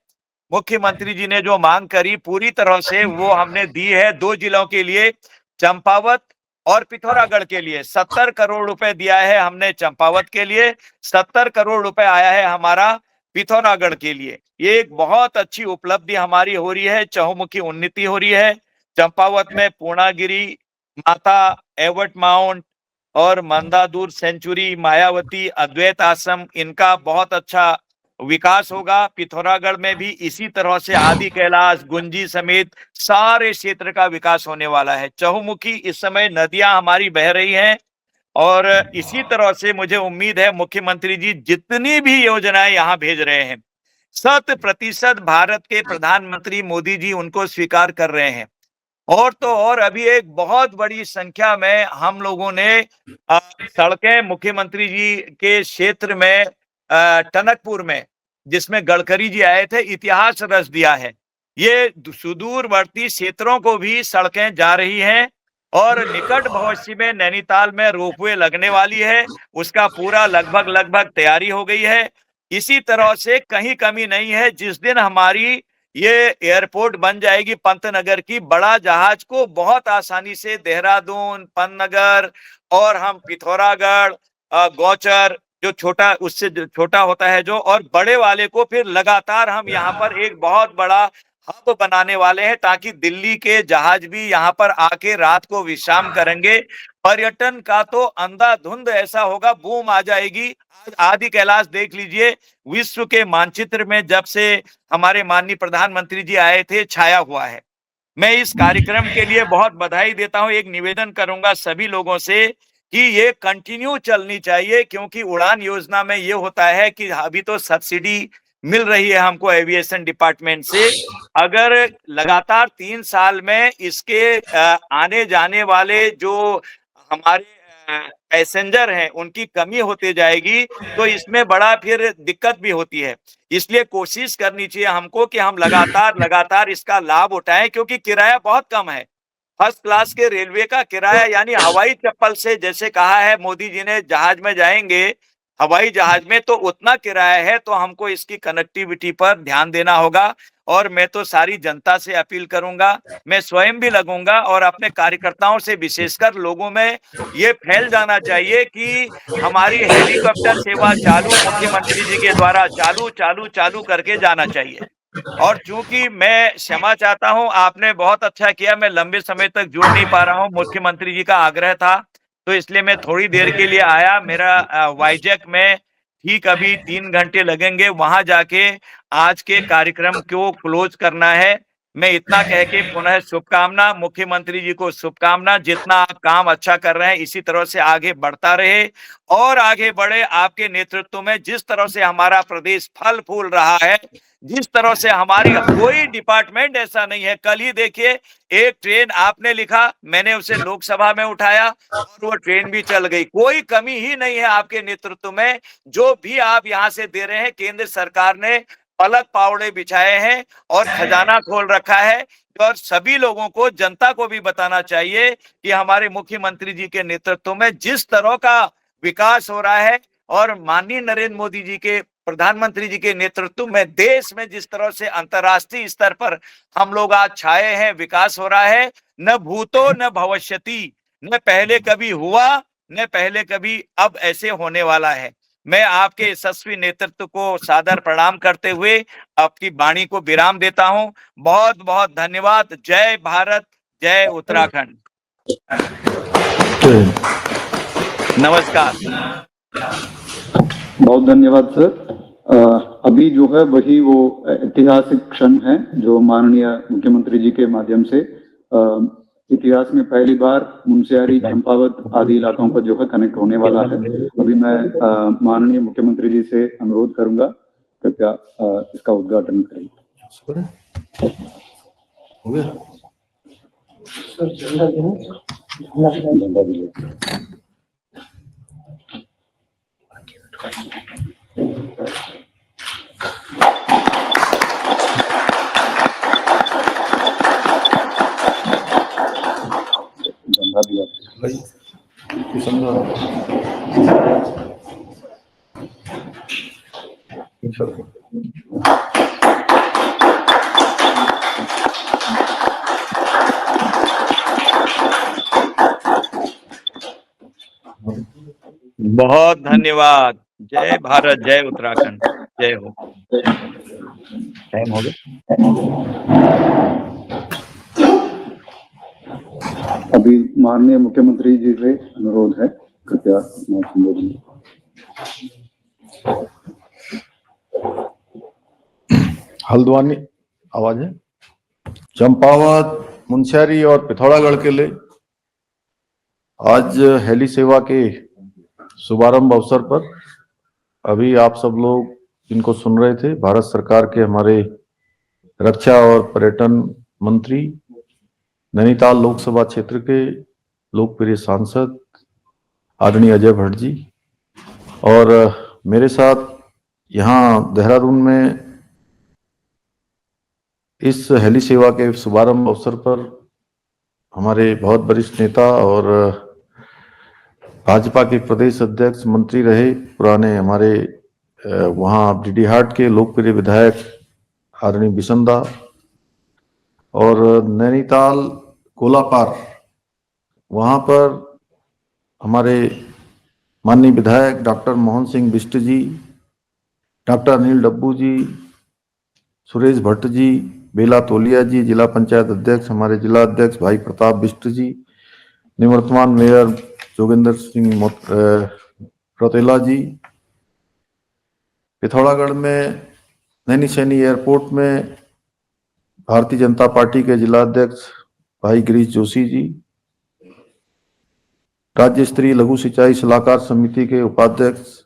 मुख्यमंत्री जी ने जो मांग करी पूरी तरह से वो हमने दी है। 2 जिलों के लिए, चंपावत और पिथौरागढ़ के लिए 70 करोड़ रुपए दिया है हमने चंपावत के लिए, 70 करोड़ रुपए आया है हमारा पिथौरागढ़ के लिए। ये एक बहुत अच्छी उपलब्धि हमारी हो रही है, चहुमुखी उन्नति हो रही है। चंपावत में पूर्णागिरी माता, एवर्ट माउंट और मंदादूर सेंचुरी, मायावती, अद्वैत आश्रम, इनका बहुत अच्छा विकास होगा। पिथौरागढ़ में भी इसी तरह से आदि कैलाश, गुंजी समेत सारे क्षेत्र का विकास होने वाला है। चहुमुखी इस समय नदियां हमारी बह रही हैं और इसी तरह से मुझे उम्मीद है मुख्यमंत्री जी जितनी भी योजनाएं यहाँ भेज रहे हैं 100% भारत के प्रधानमंत्री मोदी जी उनको स्वीकार कर रहे हैं। और तो और अभी एक बहुत बड़ी संख्या में हम लोगों ने सड़कें मुख्यमंत्री जी के क्षेत्र में, टनकपुर में, जिसमें गडकरी जी आए थे, इतिहास रच दिया है। ये सुदूरवर्ती क्षेत्रों को भी सड़कें जा रही हैं और निकट भविष्य में नैनीताल में रोपवे लगने वाली है, उसका पूरा लगभग तैयारी हो गई है। इसी तरह से कहीं कमी नहीं है। जिस दिन हमारी ये एयरपोर्ट बन जाएगी पंतनगर की, बड़ा जहाज को बहुत आसानी से देहरादून, पन्नगर और हम पिथौरागढ़, गौचर जो छोटा, उससे जो छोटा होता है जो, और बड़े वाले को फिर लगातार हम यहाँ पर एक बहुत बड़ा हब बनाने वाले हैं ताकि दिल्ली के जहाज भी यहाँ पर आके रात को विश्राम करेंगे। पर्यटन का तो अंधाधुंध ऐसा होगा, बूम आ जाएगी। आदि कैलाश देख लीजिए, विश्व के मानचित्र में जब से हमारे माननीय प्रधानमंत्री जी आए थे छाया हुआ है। मैं इस कार्यक्रम के लिए बहुत बधाई देता हूं। एक निवेदन करूंगा सभी लोगों से कि ये कंटिन्यू चलनी चाहिए, क्योंकि उड़ान योजना में ये होता है कि अभी तो सब्सिडी मिल रही है हमको एविएशन डिपार्टमेंट से। अगर लगातार 3 साल में इसके आने जाने वाले जो हमारे पैसेंजर हैं उनकी कमी होती जाएगी तो इसमें बड़ा फिर दिक्कत भी होती है। इसलिए कोशिश करनी चाहिए हमको कि हम लगातार इसका लाभ उठाएं, क्योंकि किराया बहुत कम है। फर्स्ट क्लास के रेलवे का किराया, यानी हवाई चप्पल से, जैसे कहा है मोदी जी ने, जहाज में जाएंगे हवाई जहाज में तो उतना किराया है। तो हमको इसकी कनेक्टिविटी पर ध्यान देना होगा और मैं तो सारी जनता से अपील करूंगा, मैं स्वयं भी लगूंगा और अपने कार्यकर्ताओं से विशेषकर लोगों में ये फैल जाना चाहिए कि हमारी हेलीकॉप्टर सेवा चालू, मुख्यमंत्री जी के द्वारा चालू करके जाना चाहिए। और चूंकि मैं क्षमा चाहता हूं, आपने बहुत अच्छा किया, मैं लंबे समय तक जुड़ नहीं पा रहा हूं, मुख्यमंत्री जी का आग्रह था तो इसलिए मैं थोड़ी देर के लिए आया। मेरा वाइजैक में ठीक अभी 3 घंटे लगेंगे, वहां जाके आज के कार्यक्रम को क्लोज करना है। मैं इतना कह के पुनः शुभकामना, मुख्यमंत्री जी को शुभकामना। जितना आप काम अच्छा कर रहे हैं इसी तरह से आगे बढ़ता रहे और आगे बढ़े आपके नेतृत्व में। जिस तरह से हमारा प्रदेश फल फूल रहा है, जिस तरह से हमारी कोई डिपार्टमेंट ऐसा नहीं है। कल ही देखिए एक ट्रेन आपने लिखा, मैंने उसे लोकसभा में उठाया और वो ट्रेन भी चल गई। कोई कमी ही नहीं है आपके नेतृत्व में। जो भी आप यहाँ से दे रहे हैं, केंद्र सरकार ने पलक पावड़े बिछाए हैं और खजाना खोल रखा है। और सभी लोगों को, जनता को भी बताना चाहिए कि हमारे मुख्यमंत्री जी के नेतृत्व में जिस तरह का विकास हो रहा है और माननीय नरेंद्र मोदी जी के, प्रधानमंत्री जी के नेतृत्व में देश में जिस तरह से अंतर्राष्ट्रीय स्तर पर हम लोग आज छाए हैं, विकास हो रहा है, न भूतो न भविष्यति, न पहले कभी हुआ न पहले कभी अब ऐसे होने वाला है। मैं आपके यशस्वी नेतृत्व को सादर प्रणाम करते हुए आपकी वाणी को विराम देता हूं। बहुत बहुत धन्यवाद। जय भारत, जय उत्तराखंड। नमस्कार। बहुत धन्यवाद सर। अभी जो है वही वो ऐतिहासिक क्षण है जो माननीय मुख्यमंत्री जी के माध्यम से इतिहास में पहली बार मुंशियारी, चंपावत आदि इलाकों का जो है कनेक्ट होने वाला है। अभी मैं माननीय मुख्यमंत्री जी से अनुरोध करूंगा कृपया इसका उद्घाटन करें। हो गया। झंडा भी ले। झंडा भी ले। बहुत धन्यवाद। जय भारत, जय उत्तराखंड, जय हो। टाइम हो गया। अभी माननीय मुख्यमंत्री जी से अनुरोध है कृपया अपना संबोधन। हल्द्वानी आवाज है। चंपावत, मुंशियारी और पिथौरागढ़ के लिए आज हेली सेवा के शुभारंभ अवसर पर अभी आप सब लोग जिनको सुन रहे थे, भारत सरकार के हमारे रक्षा और पर्यटन मंत्री, नैनीताल लोकसभा क्षेत्र के लोकप्रिय सांसद आदरणीय अजय भट्ट जी, और मेरे साथ यहाँ देहरादून में इस हेली सेवा के शुभारंभ अवसर पर हमारे बहुत वरिष्ठ नेता और भाजपा के प्रदेश अध्यक्ष, मंत्री रहे पुराने हमारे वहाँ डीडीहाट के लोकप्रिय विधायक आदरणीय बिसंदा, और नैनीताल कोलापार वहाँ पर हमारे माननीय विधायक डॉक्टर मोहन सिंह बिष्ट जी, डॉक्टर अनिल डब्बू जी, सुरेश भट्ट जी, बेला तोलिया जी, जिला पंचायत अध्यक्ष हमारे जिला अध्यक्ष भाई प्रताप बिष्ट जी, निवर्तमान मेयर जोगिंदर सिंह रौतेला जी, पिथौरागढ़ में नैनीसैनी एयरपोर्ट में भारतीय जनता पार्टी के जिला अध्यक्ष भाई गिरीश जोशी जी, राज्य स्तरीय लघु सिंचाई सलाहकार समिति के उपाध्यक्ष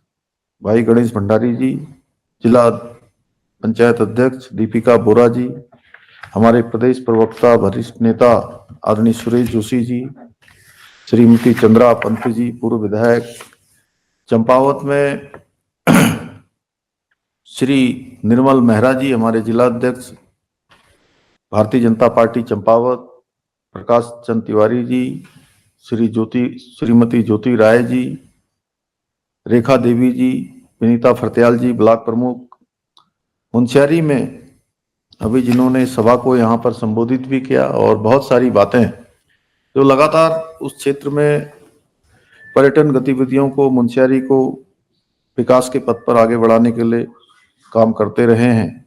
भाई गणेश भंडारी जी, जिला पंचायत अध्यक्ष दीपिका बोरा जी, हमारे प्रदेश प्रवक्ता वरिष्ठ नेता आदरणीय सुरेश जोशी जी, श्रीमती चंद्रा पंत जी, पूर्व विधायक, चंपावत में श्री निर्मल मेहरा जी, हमारे जिला अध्यक्ष भारतीय जनता पार्टी चंपावत, प्रकाश चंद तिवारी जी, श्रीमती ज्योति राय जी, रेखा देवी जी, विनीता फरत्याल जी, ब्लॉक प्रमुख, मुंशियारी में अभी जिन्होंने सभा को यहाँ पर संबोधित भी किया, और बहुत सारी बातें जो लगातार उस क्षेत्र में पर्यटन गतिविधियों को, मुंशियारी को विकास के पथ पर आगे बढ़ाने के लिए काम करते रहे हैं।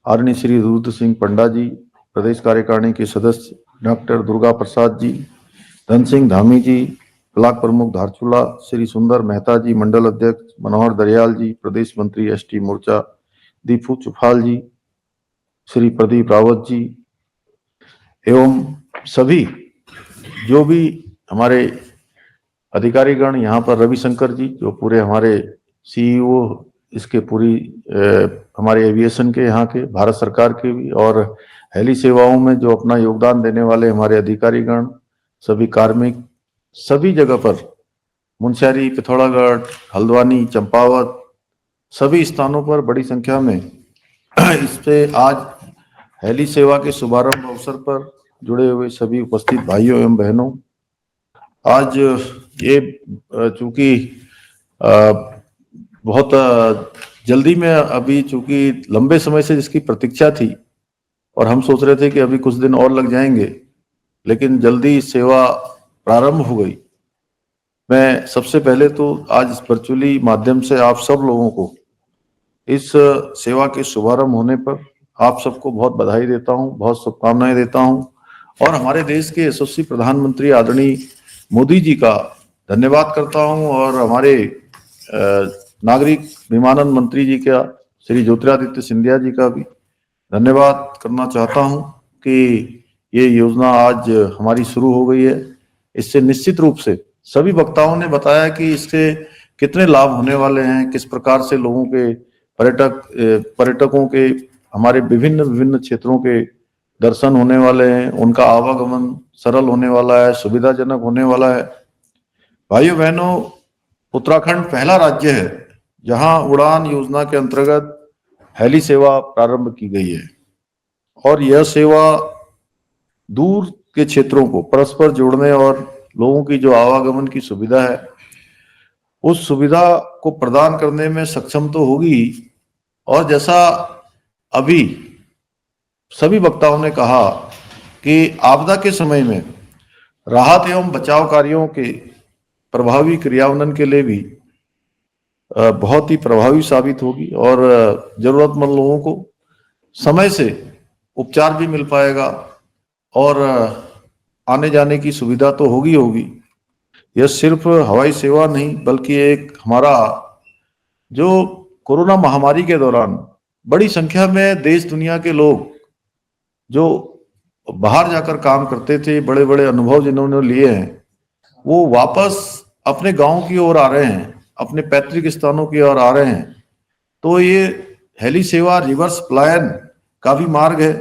आदरणीय श्री रुद्र सिंह पंडा जी, प्रदेश कार्यकारिणी के सदस्य डॉक्टर दुर्गा प्रसाद जी, धन सिंह धामी जी, ब्लॉक प्रमुख धारचूला, श्री सुंदर मेहता जी, मंडल अध्यक्ष मनोहर दरियाल जी, प्रदेश मंत्री एसटी मोर्चा दीपू चुफाल जी, श्री प्रदीप रावत जी, एवं सभी जो भी हमारे अधिकारीगण यहाँ पर, रविशंकर जी जो पूरे हमारे सीईओ इसके पूरी हमारे एविएशन के यहाँ के, भारत सरकार के भी, और हेली सेवाओं में जो अपना योगदान देने वाले हमारे अधिकारीगण, सभी कार्मिक, सभी जगह पर मुंशियारी, पिथौरागढ़, हल्द्वानी, चंपावत, सभी स्थानों पर बड़ी संख्या में इससे आज हेली सेवा के शुभारंभ अवसर पर जुड़े हुए सभी उपस्थित भाइयों एवं बहनों, आज ये चूंकि बहुत जल्दी में, अभी चूंकि लंबे समय से जिसकी प्रतीक्षा थी और हम सोच रहे थे कि अभी कुछ दिन और लग जाएंगे, लेकिन जल्दी सेवा प्रारंभ हो गई। मैं सबसे पहले तो आज वर्चुअली माध्यम से आप सब लोगों को इस सेवा के शुभारंभ होने पर आप सबको बहुत बधाई देता हूं, बहुत शुभकामनाएं देता हूं, और हमारे देश के यशस्वी प्रधानमंत्री आदरणीय मोदी जी का धन्यवाद करता हूं, और हमारे नागरिक विमानन मंत्री जी का श्री ज्योतिरादित्य सिंधिया जी का भी धन्यवाद करना चाहता हूं कि ये योजना आज हमारी शुरू हो गई है। इससे निश्चित रूप से सभी वक्ताओं ने बताया कि इससे कितने लाभ होने वाले हैं, किस प्रकार से लोगों के पर्यटकों के हमारे विभिन्न विभिन्न क्षेत्रों के दर्शन होने वाले हैं, उनका आवागमन सरल होने वाला है, सुविधाजनक होने वाला है। भाइयों बहनों, उत्तराखंड पहला राज्य है जहां उड़ान योजना के अंतर्गत हेली सेवा प्रारंभ की गई है और यह सेवा दूर के क्षेत्रों को परस्पर जोड़ने और लोगों की जो आवागमन की सुविधा है उस सुविधा को प्रदान करने में सक्षम तो होगी। और जैसा अभी सभी वक्ताओं ने कहा कि आपदा के समय में राहत एवं बचाव कार्यों के प्रभावी क्रियान्वयन के लिए भी बहुत ही प्रभावी साबित होगी और जरूरतमंद लोगों को समय से उपचार भी मिल पाएगा और आने जाने की सुविधा तो होगी। यह सिर्फ हवाई सेवा नहीं बल्कि एक हमारा जो कोरोना महामारी के दौरान बड़ी संख्या में देश दुनिया के लोग जो बाहर जाकर काम करते थे, बड़े बड़े अनुभव जिन्होंने लिए हैं, वो वापस अपने गांव की ओर आ रहे हैं, अपने पैतृक स्थानों की ओर आ रहे हैं। तो ये हेली सेवा रिवर्स पलायन का भी मार्ग है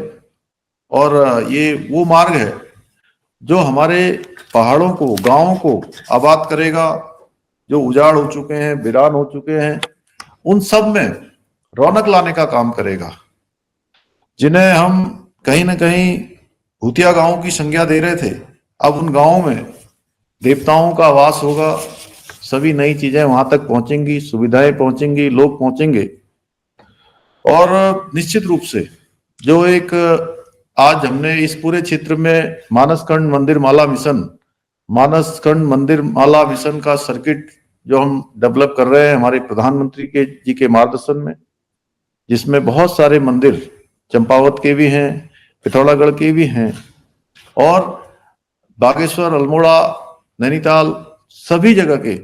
और ये वो मार्ग है जो हमारे पहाड़ों को, गांवों को आबाद करेगा, जो उजाड़ हो चुके हैं, वीरान हो चुके हैं, उन सब में रौनक लाने का काम करेगा। जिन्हें हम कहीं ना कहीं भूतिया गांवों की संज्ञा दे रहे थे, अब उन गांवों में देवताओं का वास होगा, सभी नई चीजें वहां तक पहुंचेंगी, सुविधाएं पहुंचेंगी, लोग पहुंचेंगे। और निश्चित रूप से जो एक आज हमने इस पूरे क्षेत्र में मानसखंड मंदिर माला मिशन का सर्किट जो हम डेवलप कर रहे हैं हमारे प्रधानमंत्री जी के मार्गदर्शन में, जिसमें बहुत सारे मंदिर चंपावत के भी हैं, पिथौरागढ़ के भी हैं और बागेश्वर, अल्मोड़ा, नैनीताल, सभी जगह के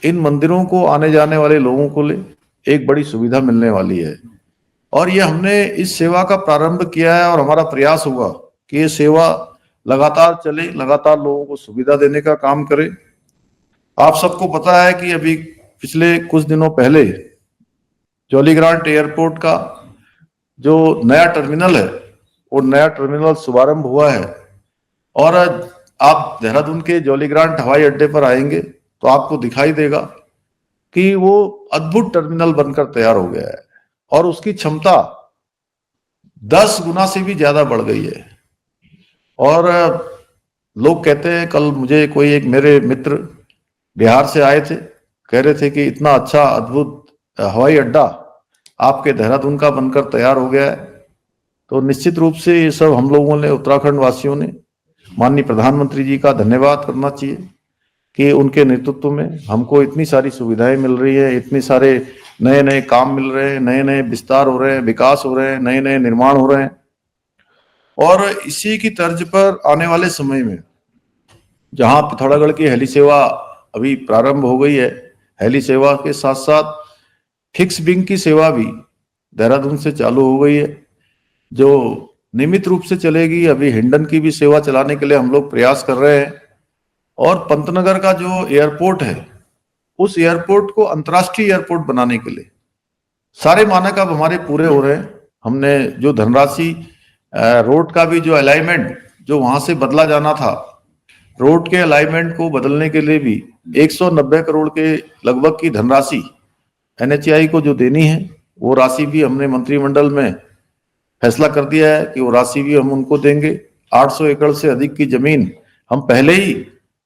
इन मंदिरों को आने जाने वाले लोगों को लिए एक बड़ी सुविधा मिलने वाली है। और ये हमने इस सेवा का प्रारंभ किया है और हमारा प्रयास होगा कि ये सेवा लगातार चले, लगातार लोगों को सुविधा देने का काम करे। आप सबको पता है कि अभी पिछले कुछ दिनों पहले जौलीग्रांट एयरपोर्ट का जो नया टर्मिनल है वो नया टर्मिनल शुभारंभ हुआ है और आप देहरादून के जौलीग्रांट हवाई अड्डे पर आएंगे तो आपको दिखाई देगा कि वो अद्भुत टर्मिनल बनकर तैयार हो गया है और उसकी क्षमता 10 गुना से भी ज्यादा बढ़ गई है। और लोग कहते हैं, कल मुझे कोई एक मेरे मित्र बिहार से आए थे, कह रहे थे कि इतना अच्छा अद्भुत हवाई अड्डा आपके देहरादून का बनकर तैयार हो गया है। तो निश्चित रूप से ये सब हम लोगों ने, उत्तराखंड वासियों ने माननीय प्रधानमंत्री जी का धन्यवाद करना चाहिए कि उनके नेतृत्व में हमको इतनी सारी सुविधाएं मिल रही है, इतने सारे नए नए काम मिल रहे हैं, नए नए विस्तार हो रहे हैं, विकास हो रहे हैं, नए नए निर्माण हो रहे हैं। और इसी की तर्ज पर आने वाले समय में जहां पिथौरागढ़ की हेली सेवा अभी प्रारंभ हो गई है, हेली सेवा के साथ साथ फिक्स विंग की सेवा भी देहरादून से चालू हो गई है जो नियमित रूप से चलेगी। अभी हिंडन की भी सेवा चलाने के लिए हम लोग प्रयास कर रहे हैं और पंतनगर का जो एयरपोर्ट है उस एयरपोर्ट को अंतर्राष्ट्रीय एयरपोर्ट बनाने के लिए सारे मानक अब हमारे पूरे हो रहे हैं। हमने जो धनराशि रोड का भी जो अलाइनमेंट जो वहां से बदला जाना था, रोड के अलाइनमेंट को बदलने के लिए भी 190 करोड़ के लगभग की धनराशि NHAI को जो देनी है वो राशि भी हमने मंत्रिमंडल में फैसला कर दिया है कि वो राशि भी हम उनको देंगे। 800 एकड़ से अधिक की जमीन हम पहले ही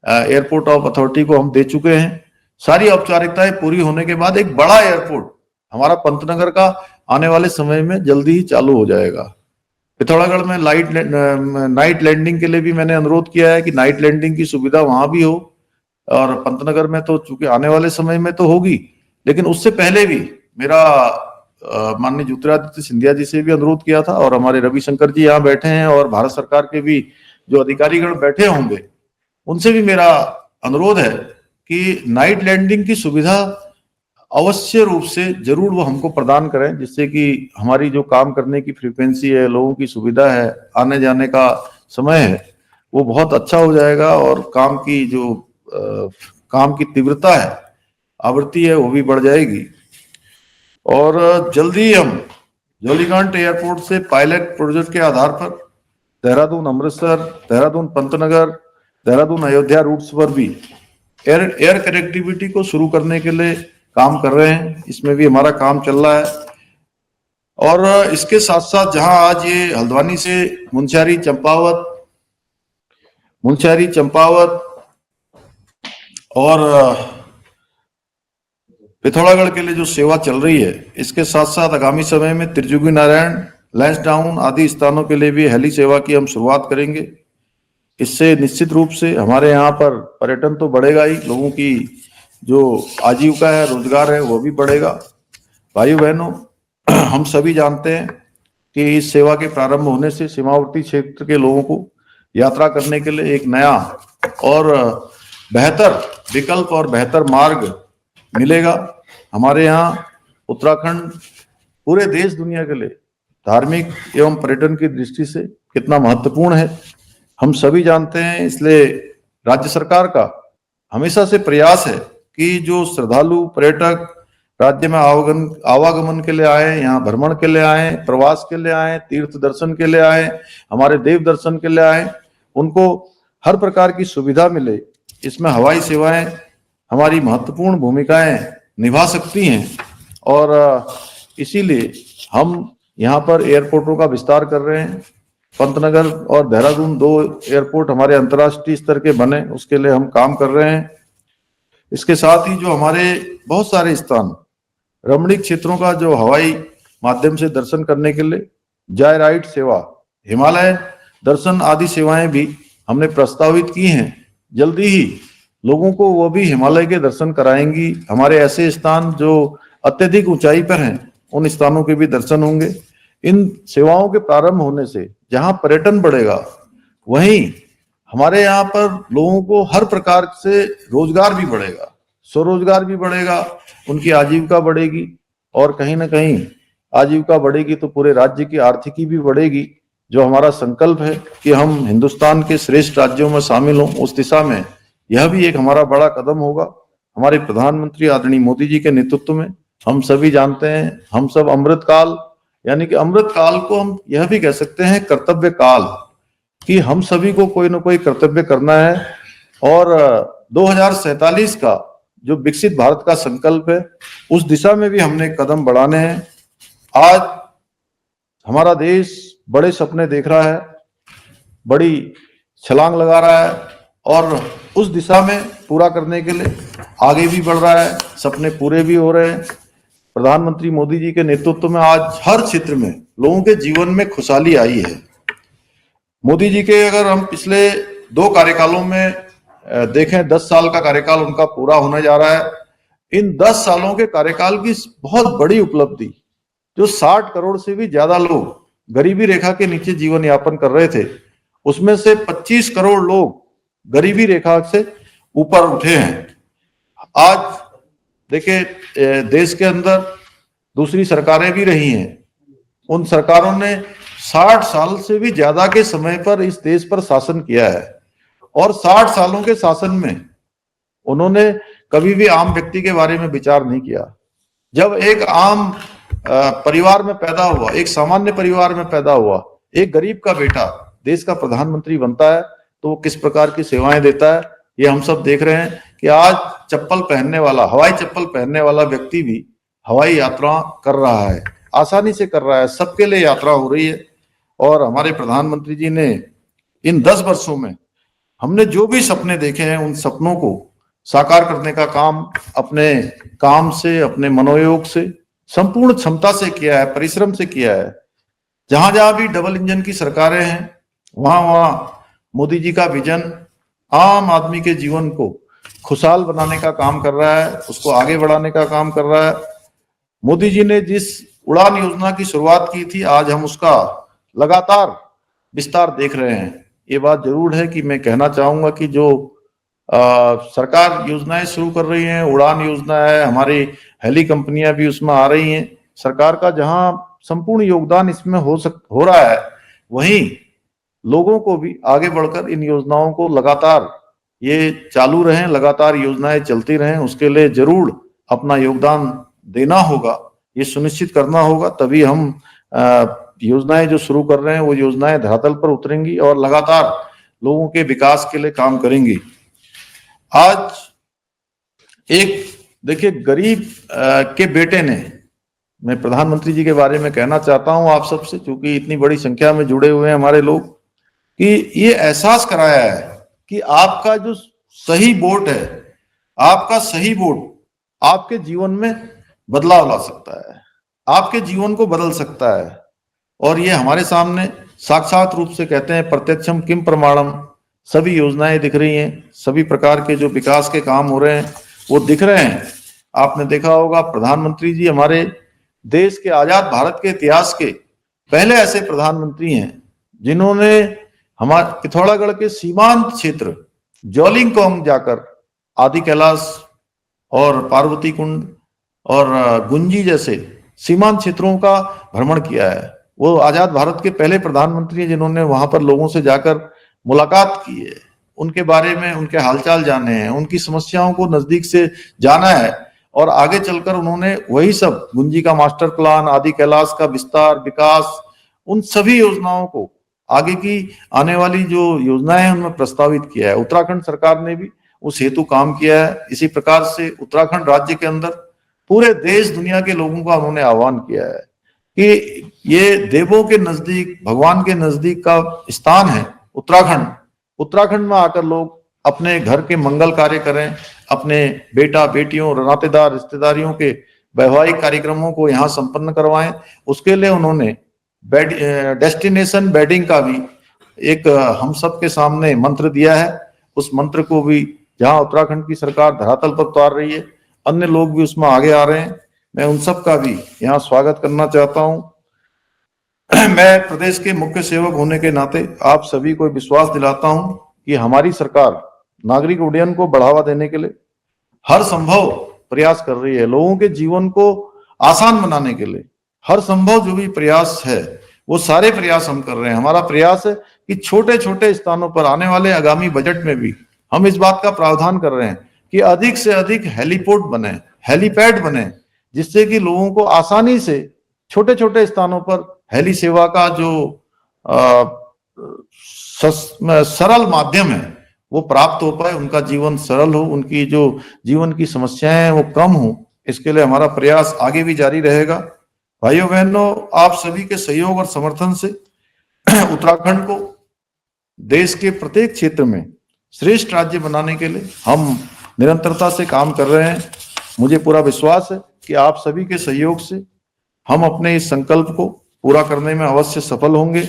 एयरपोर्ट ऑफ अथॉरिटी को हम दे चुके हैं। सारी औपचारिकताएं पूरी होने के बाद एक बड़ा एयरपोर्ट हमारा पंतनगर का आने वाले समय में जल्दी ही चालू हो जाएगा। पिथौरागढ़ में नाइट लैंडिंग के लिए भी मैंने अनुरोध किया है कि नाइट लैंडिंग की सुविधा वहां भी हो और पंतनगर में तो चूंकि आने वाले समय में तो होगी, लेकिन उससे पहले भी मेरा माननीय ज्योतिरादित्य सिंधिया जी से भी अनुरोध किया था और हमारे रविशंकर जी यहाँ बैठे हैं और भारत सरकार के भी जो अधिकारीगण बैठे होंगे उनसे भी मेरा अनुरोध है कि नाइट लैंडिंग की सुविधा अवश्य रूप से जरूर वो हमको प्रदान करें, जिससे कि हमारी जो काम करने की फ्रीक्वेंसी है, लोगों की सुविधा है, आने जाने का समय है वो बहुत अच्छा हो जाएगा और काम की जो काम की तीव्रता है, आवृत्ति है, वो भी बढ़ जाएगी। और जल्दी हम जौलीग्रांट एयरपोर्ट से पायलट प्रोजेक्ट के आधार पर देहरादून अमृतसर, देहरादून पंतनगर, देहरादून अयोध्या रूट्स पर भी एयर कनेक्टिविटी को शुरू करने के लिए काम कर रहे हैं। इसमें भी हमारा काम चल रहा है। और इसके साथ साथ जहां आज ये हल्द्वानी से मुनस्यारी चंपावत और पिथौरागढ़ के लिए जो सेवा चल रही है, इसके साथ साथ आगामी समय में त्रिजुगी नारायण, लैंसडाउन आदि स्थानों के लिए भी हेली सेवा की हम शुरुआत करेंगे। इससे निश्चित रूप से हमारे यहाँ पर पर्यटन तो बढ़ेगा ही, लोगों की जो आजीविका है, रोजगार है, वो भी बढ़ेगा। भाइयों बहनों, हम सभी जानते हैं कि इस सेवा के प्रारंभ होने से सीमावर्ती क्षेत्र के लोगों को यात्रा करने के लिए एक नया और बेहतर विकल्प और बेहतर मार्ग मिलेगा। हमारे यहाँ उत्तराखंड पूरे देश दुनिया के लिए धार्मिक एवं पर्यटन की दृष्टि से कितना महत्वपूर्ण है, हम सभी जानते हैं। इसलिए राज्य सरकार का हमेशा से प्रयास है कि जो श्रद्धालु पर्यटक राज्य में आवागमन के लिए आए, यहाँ भ्रमण के लिए आए, प्रवास के लिए आए, तीर्थ दर्शन के लिए आए, हमारे देव दर्शन के लिए आए, उनको हर प्रकार की सुविधा मिले। इसमें हवाई सेवाएं हमारी महत्वपूर्ण भूमिकाएं निभा सकती हैं और इसीलिए हम यहाँ पर एयरपोर्टों का विस्तार कर रहे हैं। पंतनगर और देहरादून 2 एयरपोर्ट हमारे अंतर्राष्ट्रीय स्तर के बने, उसके लिए हम काम कर रहे हैं। इसके साथ ही जो हमारे बहुत सारे स्थान रमणीक क्षेत्रों का जो हवाई माध्यम से दर्शन करने के लिए जाय राइड सेवा, हिमालय दर्शन आदि सेवाएं भी हमने प्रस्तावित की हैं। जल्दी ही लोगों को वो भी हिमालय के दर्शन कराएंगी। हमारे ऐसे स्थान जो अत्यधिक ऊंचाई पर हैं, उन स्थानों के भी दर्शन होंगे। इन सेवाओं के प्रारंभ होने से जहां पर्यटन बढ़ेगा, वहीं हमारे यहाँ पर लोगों को हर प्रकार से रोजगार भी बढ़ेगा, स्वरोजगार भी बढ़ेगा, उनकी आजीविका बढ़ेगी और कहीं ना कहीं आजीविका बढ़ेगी तो पूरे राज्य की आर्थिकी भी बढ़ेगी। जो हमारा संकल्प है कि हम हिंदुस्तान के श्रेष्ठ राज्यों में शामिल हों, उस दिशा में यह भी एक हमारा बड़ा कदम होगा। हमारे प्रधानमंत्री आदरणीय मोदी जी के नेतृत्व में हम सभी जानते हैं, हम सब अमृत काल यानी कि अमृत काल को हम यह भी कह सकते हैं कर्तव्य काल, कि हम सभी को कोई ना कोई कर्तव्य करना है और 2047 का जो विकसित भारत का संकल्प है, उस दिशा में भी हमने कदम बढ़ाने हैं। आज हमारा देश बड़े सपने देख रहा है, बड़ी छलांग लगा रहा है और उस दिशा में पूरा करने के लिए आगे भी बढ़ रहा है, सपने पूरे भी हो रहे हैं। प्रधानमंत्री मोदी जी के नेतृत्व में आज हर क्षेत्र में लोगों के जीवन में खुशहाली आई है। मोदी जी के अगर हम पिछले 2 कार्यकालों में देखें, 10 साल का कार्यकाल उनका पूरा होने जा रहा है। इन 10 सालों के कार्यकाल की बहुत बड़ी उपलब्धि, जो 60 करोड़ से भी ज्यादा लोग गरीबी रेखा के नीचे जीवन यापन कर रहे थे, उसमें से 25 करोड़ लोग गरीबी रेखा से ऊपर उठे हैं। आज देखिए, देश के अंदर दूसरी सरकारें भी रही हैं, उन सरकारों ने 60 साल से भी ज्यादा के समय पर इस देश पर शासन किया है और 60 सालों के शासन में उन्होंने कभी भी आम व्यक्ति के बारे में विचार नहीं किया। जब एक आम परिवार में पैदा हुआ, एक सामान्य परिवार में पैदा हुआ एक गरीब का बेटा देश का प्रधानमंत्री बनता है, तो वो किस प्रकार की सेवाएं देता है, ये हम सब देख रहे हैं कि आज चप्पल पहनने वाला, हवाई चप्पल पहनने वाला व्यक्ति भी हवाई यात्रा कर रहा है, आसानी से कर रहा है, सबके लिए यात्रा हो रही है। और हमारे प्रधानमंत्री जी ने इन 10 वर्षों में हमने जो भी सपने देखे हैं, उन सपनों को साकार करने का काम अपने काम से, अपने मनोयोग से, संपूर्ण क्षमता से किया है, परिश्रम से किया है। जहां जहां भी डबल इंजन की सरकारें हैं, वहां वहां मोदी जी का विजन आम आदमी के जीवन को खुशहाल बनाने का काम कर रहा है, उसको आगे बढ़ाने का काम कर रहा है। मोदी जी ने जिस उड़ान योजना की शुरुआत की थी, आज हम उसका लगातार विस्तार देख रहे हैं। ये बात जरूर है कि मैं कहना चाहूंगा कि जो सरकार योजनाएं शुरू कर रही हैं, उड़ान योजना है, हमारी हेली कंपनियां भी उसमें आ रही हैं, सरकार का जहां संपूर्ण योगदान इसमें हो रहा है, वहीं लोगों को भी आगे बढ़कर इन योजनाओं को लगातार ये चालू रहें, लगातार योजनाएं चलती रहें, उसके लिए जरूर अपना योगदान देना होगा, ये सुनिश्चित करना होगा, तभी हम योजनाएं जो शुरू कर रहे हैं वो योजनाएं धरातल पर उतरेंगी और लगातार लोगों के विकास के लिए काम करेंगी। आज एक देखिए गरीब के बेटे ने, मैं प्रधानमंत्री जी के बारे में कहना चाहता हूं आप सबसे, क्योंकि इतनी बड़ी संख्या में जुड़े हुए हैं हमारे लोग, कि ये एहसास कराया है कि आपका जो सही वोट है, आपका सही वोट आपके जीवन में बदलाव ला सकता है, आपके जीवन को बदल सकता है। और ये हमारे सामने साक्षात रूप से कहते हैं प्रत्यक्षम किम प्रमाणम, सभी योजनाएं दिख रही हैं, सभी प्रकार के जो विकास के काम हो रहे हैं वो दिख रहे हैं। आपने देखा होगा प्रधानमंत्री जी हमारे देश के आजाद भारत के इतिहास के पहले ऐसे प्रधानमंत्री हैं जिन्होंने हमारे पिथौरागढ़ के सीमांत क्षेत्र जौलिंगकोंग जाकर आदि कैलाश और पार्वती कुंड और गुंजी जैसे सीमांत क्षेत्रों का भ्रमण किया है। वो आजाद भारत के पहले प्रधानमंत्री हैं जिन्होंने वहां पर लोगों से जाकर मुलाकात की है, उनके बारे में उनके हालचाल जाने हैं, उनकी समस्याओं को नजदीक से जाना है और आगे चलकर उन्होंने वही सब गुंजी का मास्टर प्लान, आदि कैलाश का विस्तार, विकास, उन सभी योजनाओं को आगे की आने वाली जो योजनाएं हैं उनमें प्रस्तावित किया है। उत्तराखंड सरकार ने भी उस हेतु काम किया है। इसी प्रकार से उत्तराखंड राज्य के अंदर पूरे देश दुनिया के लोगों का उन्होंने आह्वान किया है कि ये देवों के नजदीक, भगवान के नजदीक का स्थान है उत्तराखंड। उत्तराखंड में आकर लोग अपने घर के मंगल कार्य करें, अपने बेटा बेटियों, नातेदार रिश्तेदारियों के वैवाहिक कार्यक्रमों को यहाँ संपन्न करवाएं। उसके लिए उन्होंने डेस्टिनेशन वेडिंग का भी एक हम सब के सामने मंत्र दिया है। उस मंत्र को भी जहां उत्तराखंड की सरकार धरातल पर उतार रही है, अन्य लोग भी उसमें आगे आ रहे हैं। मैं उन सब का भी यहाँ स्वागत करना चाहता हूं। मैं प्रदेश के मुख्य सेवक होने के नाते आप सभी को विश्वास दिलाता हूं कि हमारी सरकार नागरिक उड्डयन को बढ़ावा देने के लिए हर संभव प्रयास कर रही है। लोगों के जीवन को आसान बनाने के लिए हर संभव जो भी प्रयास है वो सारे प्रयास हम कर रहे हैं। हमारा प्रयास है कि छोटे छोटे स्थानों पर आने वाले आगामी बजट में भी हम इस बात का प्रावधान कर रहे हैं कि अधिक से अधिक हेलीपोर्ट बने, हेलीपैड बने, जिससे कि लोगों को आसानी से छोटे छोटे स्थानों पर हेली सेवा का जो सरल माध्यम है वो प्राप्त हो पाए, उनका जीवन सरल हो, उनकी जो जीवन की समस्याएं हैं वो कम हो। इसके लिए हमारा प्रयास आगे भी जारी रहेगा। भाइयों बहनों, आप सभी के सहयोग और समर्थन से उत्तराखंड को देश के प्रत्येक क्षेत्र में श्रेष्ठ राज्य बनाने के लिए हम निरंतरता से काम कर रहे हैं। मुझे पूरा विश्वास है कि आप सभी के सहयोग से हम अपने इस संकल्प को पूरा करने में अवश्य सफल होंगे।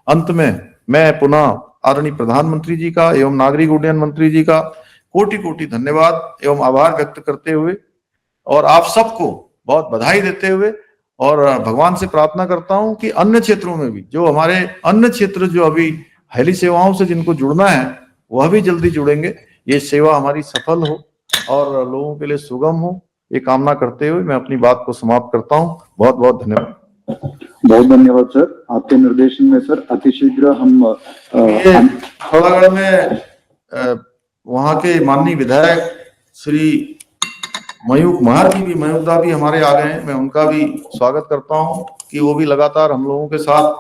अंत में मैं पुनः आदरणीय प्रधानमंत्री जी का एवं नागरिक उड्डयन मंत्री जी का कोटि कोटि धन्यवाद एवं आभार व्यक्त करते हुए और आप सबको बहुत बधाई देते हुए और भगवान से प्रार्थना करता हूं कि अन्य क्षेत्रों में भी जो हमारे अन्य क्षेत्र जो अभी हेली सेवाओं से जिनको जुड़ना है वह भी जल्दी जुड़ेंगे, ये सेवा हमारी सफल हो और लोगों के लिए सुगम हो, ये कामना करते हुए मैं अपनी बात को समाप्त करता हूं। बहुत बहुत धन्यवाद। बहुत धन्यवाद सर, आपके निर्देशन में सर अतिशीघ्र हम पिथौरागढ़ में वहां के माननीय विधायक श्री मयूख महर की भी मयूखदा भी हमारे आ गए हैं। मैं उनका भी स्वागत करता हूं कि वो भी लगातार हम लोगों के साथ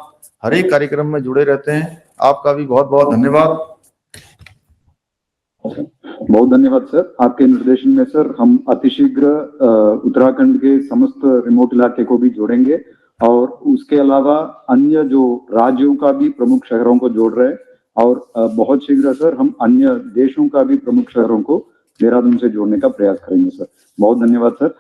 हर एक कार्यक्रम में जुड़े रहते हैं। आपका भी बहुत बहुत धन्यवाद। बहुत धन्यवाद सर, आपके निर्देशन में सर हम अतिशीघ्र उत्तराखंड के समस्त रिमोट इलाके को भी जोड़ेंगे और उसके अलावा अन्य जो राज्यों का भी प्रमुख शहरों को जोड़ रहे हैं और बहुत शीघ्र सर हम अन्य देशों का भी प्रमुख शहरों को देहरादून से जोड़ने का प्रयास करेंगे सर। बहुत धन्यवाद सर।